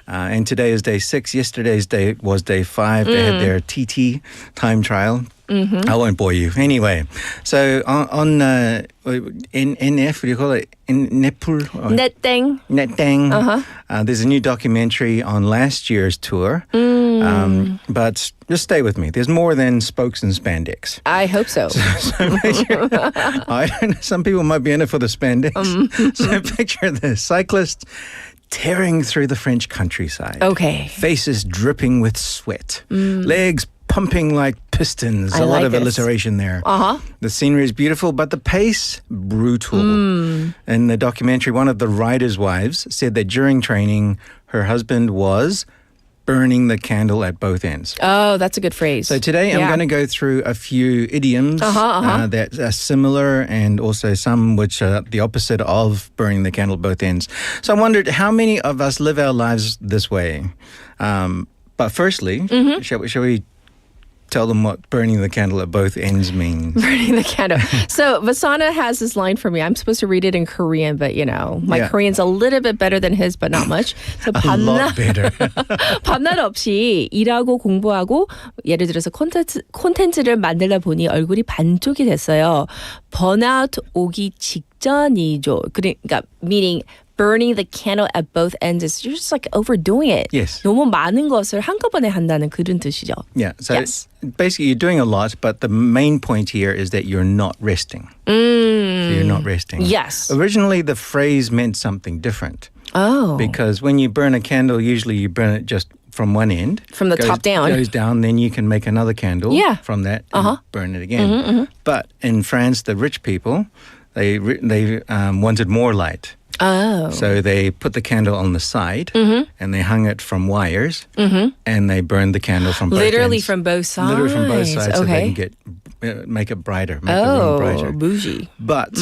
And today is day 6. Yesterday's day was day 5. They had their TT time trial. I won't bore you. Anyway, so on NF, what do you call it? Nepal? Netang. There's a new documentary on last year's tour. But just stay with me. There's more than spokes and spandex. I hope so. I don't know. Some people might be in it for the spandex. So picture this. Cyclists tearing through the French countryside. Okay. Faces dripping with sweat. Legs pumping like pistons. A lot of alliteration there. The scenery is beautiful, but the pace, brutal. In the documentary, one of the rider's wives said that during training, her husband was burning the candle at both ends. Oh, that's a good phrase. So today I'm going to go through a few idioms that are similar and also some which are the opposite of burning the candle at both ends. So I wondered how many of us live our lives this way. But firstly, shall we tell them what burning the candle at both ends means? Burning the candle. So Vasana has this line for me. I'm supposed to read it in Korean, but my Korean's a little bit better than his, but not much. So a lot better. 밤낮 없이 일하고 공부하고 예를 들어서 콘텐츠를 만들다 보니 얼굴이 반쪽이 됐어요. 번아웃 오기 직전이죠. 그러니까 meaning burning the candle at both ends is you're just like overdoing it. Yes. 너무 많은 것을 한꺼번에 한다는 그런 뜻이죠. Yeah. So basically you're doing a lot, but the main point here is that you're not resting. So you're not resting. Yes. Originally the phrase meant something different. Oh. Because when you burn a candle, usually you burn it just from one end. From the top down. Goes down, then you can make another candle from that and burn it again. But in France, the rich people, they wanted more light. Oh. So they put the candle on the side and they hung it from wires and they burned the candle from both Literally ends. from both sides. Literally from both sides, so they Okay. can make it brighter, make the room brighter. Bougie. But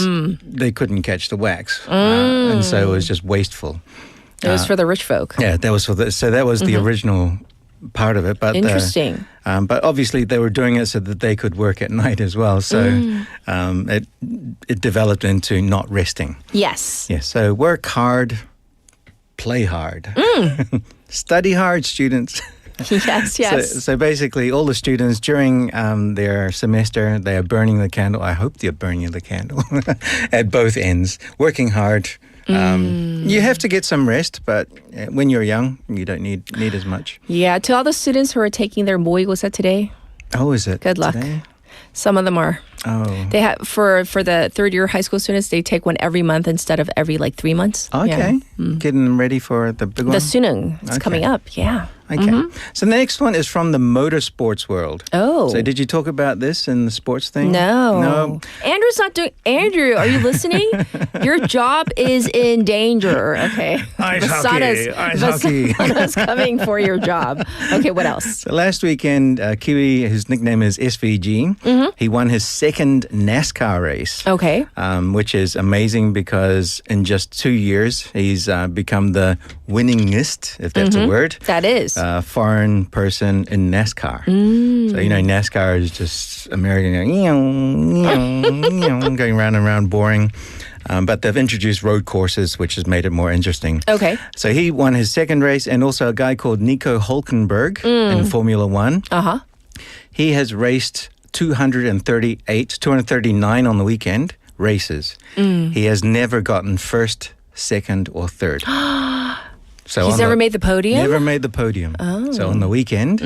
they couldn't catch the wax, and so it was just wasteful. It was for the rich folk. Yeah, that was the original part of it. But Interesting. But obviously they were doing it so that they could work at night as well. So it developed into not resting. Yes. Yeah. So work hard, play hard, study hard, students. Yes. So basically, all the students during their semester, they are burning the candle. I hope they're burning the candle at both ends, working hard. You have to get some rest, but when you're young, you don't need as much. Yeah, to all the students who are taking their 모의고사 today, Oh, is it? good luck. Today? Some of them are. Oh. They have for the third year high school students, they take one every month instead of every 3 months. Okay. Getting them ready for the big one? The 수능 is coming up. Yeah. Okay. So the next one is from the motorsports world. Oh. So did you talk about this in the sports thing? No. Andrew's not doing. Andrew, are you listening? Your job is in danger. Okay. Ice hockey. Vasana's coming for your job. Okay, what else? So last weekend, Kiwi, his nickname is SVG. He won his second NASCAR race. Okay. Which is amazing because in just 2 years, he's become the winningest, if that's a word. That is. Foreign person in NASCAR. So, NASCAR is just American, going round and round, boring. But they've introduced road courses, which has made it more interesting. Okay. So he won his second race, and also a guy called Nico Hulkenberg in Formula One. He has raced 239 on the weekend races. He has never gotten first, second, or third. So he's never made the podium? Never made the podium. Oh. So on the weekend,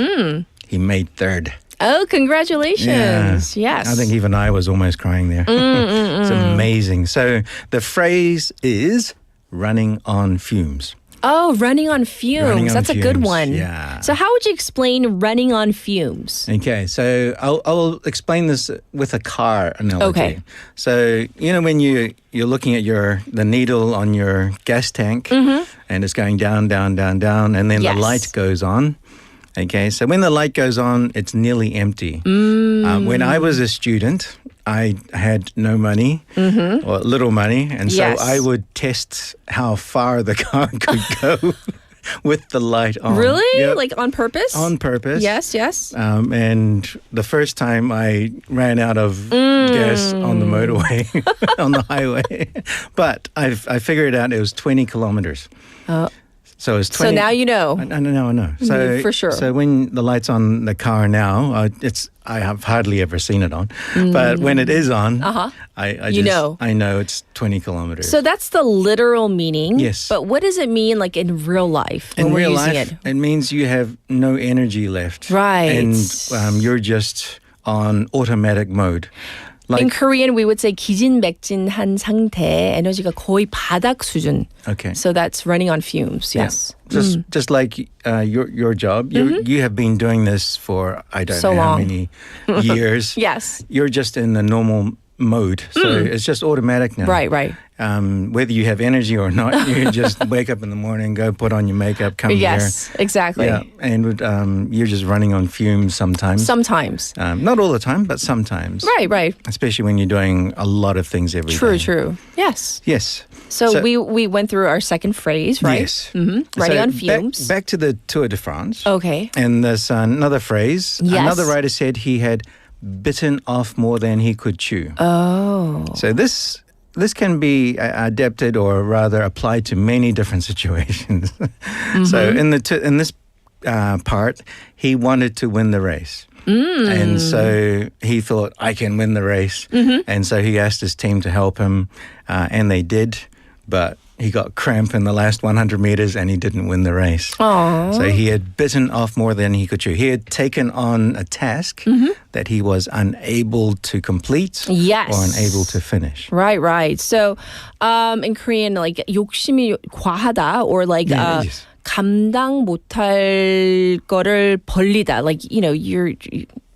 he made third. Oh, congratulations. Yes. I think even I was almost crying there. It's amazing. So the phrase is running on fumes. Oh, running on fumes. That's a good one. Yeah. So how would you explain running on fumes? Okay, so I'll explain this with a car analogy. Okay. So, when you're looking at the needle on your gas tank and it's going down, down, down, down, and then the light goes on. Okay, so when the light goes on, it's nearly empty. When I was a student, I had no money or little money, and so Yes. I would test how far the car could go with the light on. Really? Yep. Like on purpose? On purpose. Yes, yes. And the first time I ran out of gas on the motorway, on the highway. But I figured out it was 20 kilometers. So it's 20. So now you know. I know. So For sure. So when the light's on the car now, I have hardly ever seen it on. But when it is on, I You know. I know it's 20 kilometers. So that's the literal meaning. Yes. But what does it mean like in real life when in we're real using life, it? means you have no energy left. Right. And you're just on automatic mode. In Korean, we would say 기진맥진한 상태, 에너지가 거의 바닥 수준. Okay. So that's running on fumes. Yes. Yeah. Just like your job, you have been doing this for I don't So know how long. many years. Yes. You're just in the normal mode, so it's just automatic now. Right. Whether you have energy or not, you just wake up in the morning, go put on your makeup, come Yes, here. exactly. Yeah, and you're just running on fumes sometimes. Sometimes. Not all the time, but sometimes. Right. Especially when you're doing a lot of things every day. True. Yes. Yes. So we went through our second phrase, right? Yes. Running So on fumes. Back to the Tour de France. Okay. And there's another phrase. Yes. Another writer said he had bitten off more than he could chew. Oh. So this can be adapted or rather applied to many different situations. So in this part, he wanted to win the race. And so he thought, I can win the race. And so he asked his team to help him, and they did. But he got cramp in the last 100 meters and he didn't win the race. Aww. So he had bitten off more than he could chew. He had taken on a task that he was unable to complete Yes. or unable to finish. Right. So in Korean, like 욕심이 과하다 or like Yes. 감당 못할 거를 벌리다. Like,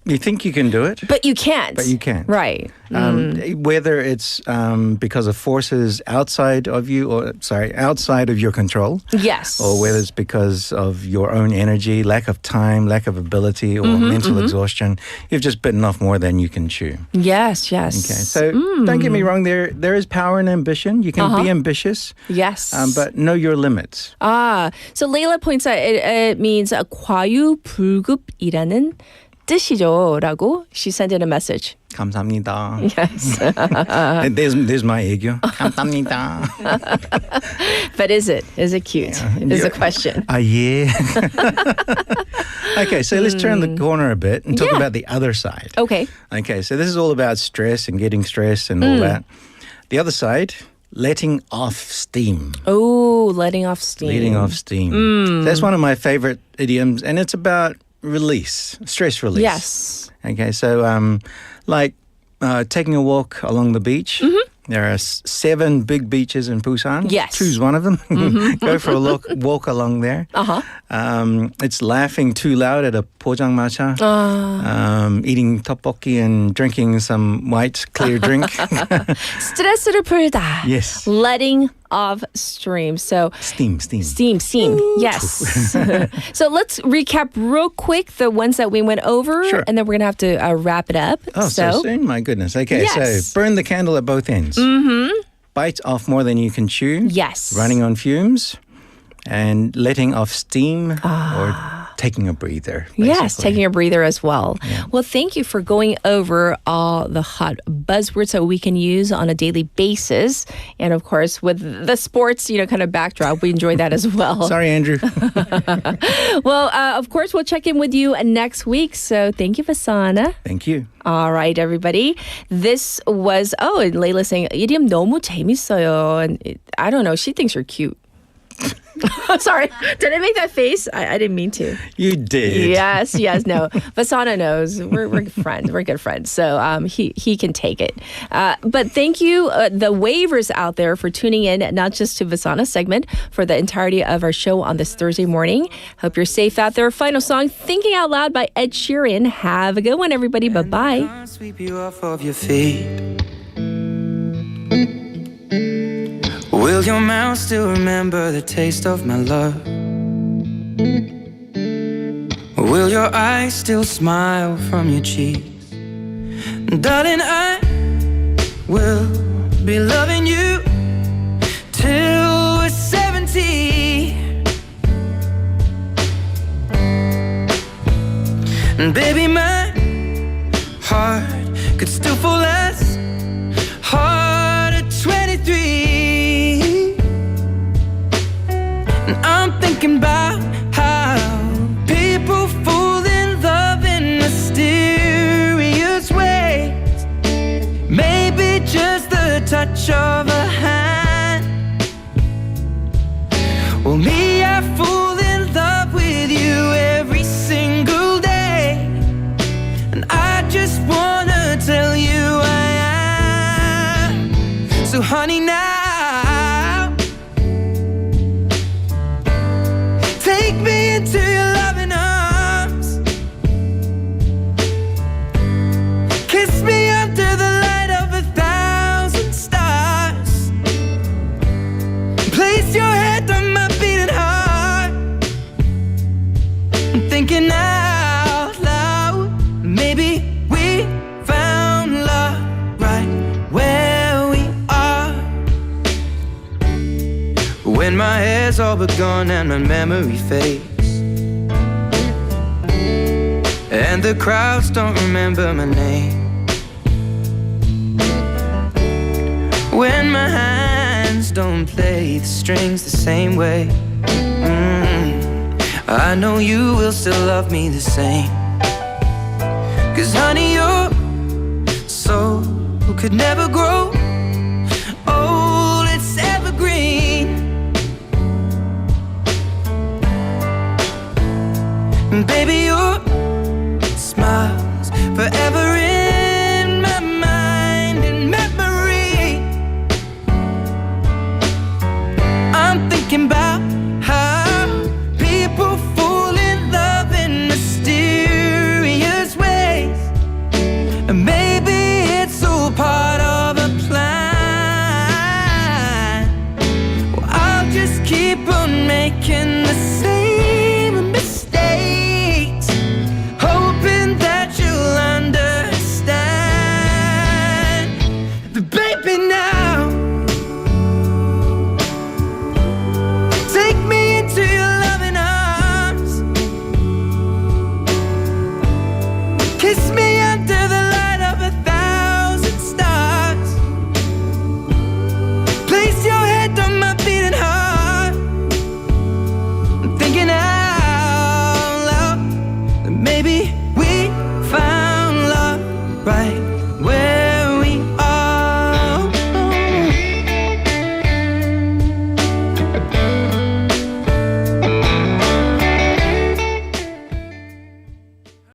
You think you can do it, but you can't. but you can't. Right. Whether it's because of forces outside of you, outside of your control, Yes. or whether it's because of your own energy, lack of time, lack of ability, or mental exhaustion, you've just bitten off more than you can chew. Yes. Okay, so don't get me wrong. There is power in ambition. You can be ambitious, Yes. but know your limits. So Layla points out it means 과유불급이라는 뜻이죠라고 she sent in a message. 감사합니다. Yes. There's my 애교. 감사합니다. But is it cute? Is the question. Yeah. Okay, so let's turn the corner a bit and talk Yeah. about the other side. Okay. Okay, so this is all about stress and getting stressed and all that. The other side, letting off steam. Oh, letting off steam. Letting off steam. That's one of my favorite idioms, and it's about release, stress release. Yes. Okay, so like taking a walk along the beach. There are 7 big beaches in Busan. Yes. Choose one of them. Go for a walk along there. It's laughing too loud at a pojangmacha. Eating tteokbokki and drinking some white clear drink. 스트레스를 풀다. Yes. Letting off steam. So Steam. Steam. Yes. So let's recap real quick the ones that we went over, Sure. and then we're gonna have to wrap it up. Oh, so soon? My goodness. Okay, Yes. so burn the candle at both ends. Bite off more than you can chew. Yes. Running on fumes. And letting off steam or taking a breather. Yes, basically. taking a breather as well. Well, thank you for going over all the hot buzzwords that we can use on a daily basis. And of course, with the sports, kind of backdrop, we enjoy that as well. Sorry, Andrew. Well, of course, we'll check in with you next week. So thank you, Vasana. Thank you. All right, everybody. This was, and Layla saying, 이름 너무 재밌어요. And I don't know, she thinks you're cute. Sorry, did I make that face? I didn't mean to. You did. Yes, no. Vasana knows. We're friends. We're good friends. So he can take it. But thank you, the waivers out there, for tuning in, not just to Vasana's segment, for the entirety of our show on this Thursday morning. Hope you're safe out there. Final song, Thinking Out Loud by Ed Sheeran. Have a good one, everybody. Bye-bye. Sweep you off of your feet. Will your mouth still remember the taste of my love? Will your eyes still smile from your cheeks? Darling, I we'll be loving you till we're 70. And baby, my heart could still fall as hard at 23. And I'm thinking about how people fall in love in mysterious ways. Maybe just the touch of a hand. Well, me, I fall in love with you every single day. And I just wanna tell you I am. So honey, now take me into your loving arms. Kiss me under the light of 1,000 stars. Place your head on my beating heart. I'm thinking out loud, maybe we found love right where we are. When my hair's all but gone and my memory fades, and the crowds don't remember my name. When my hands don't play the strings the same way, I know you will still love me the same. 'Cause honey, your soul could never grow old, it's evergreen. And baby, your smile's forever in my mind and memory. I'm thinking about how people fall in love in mysterious ways. And maybe it's all part of a plan. Well, I'll just keep on making the same mistakes, hoping that you'll understand. But baby, now take me into your loving arms. Kiss me under the light of 1,000 stars. Place your head on my beating heart. I'm thinking out loud that maybe we found love right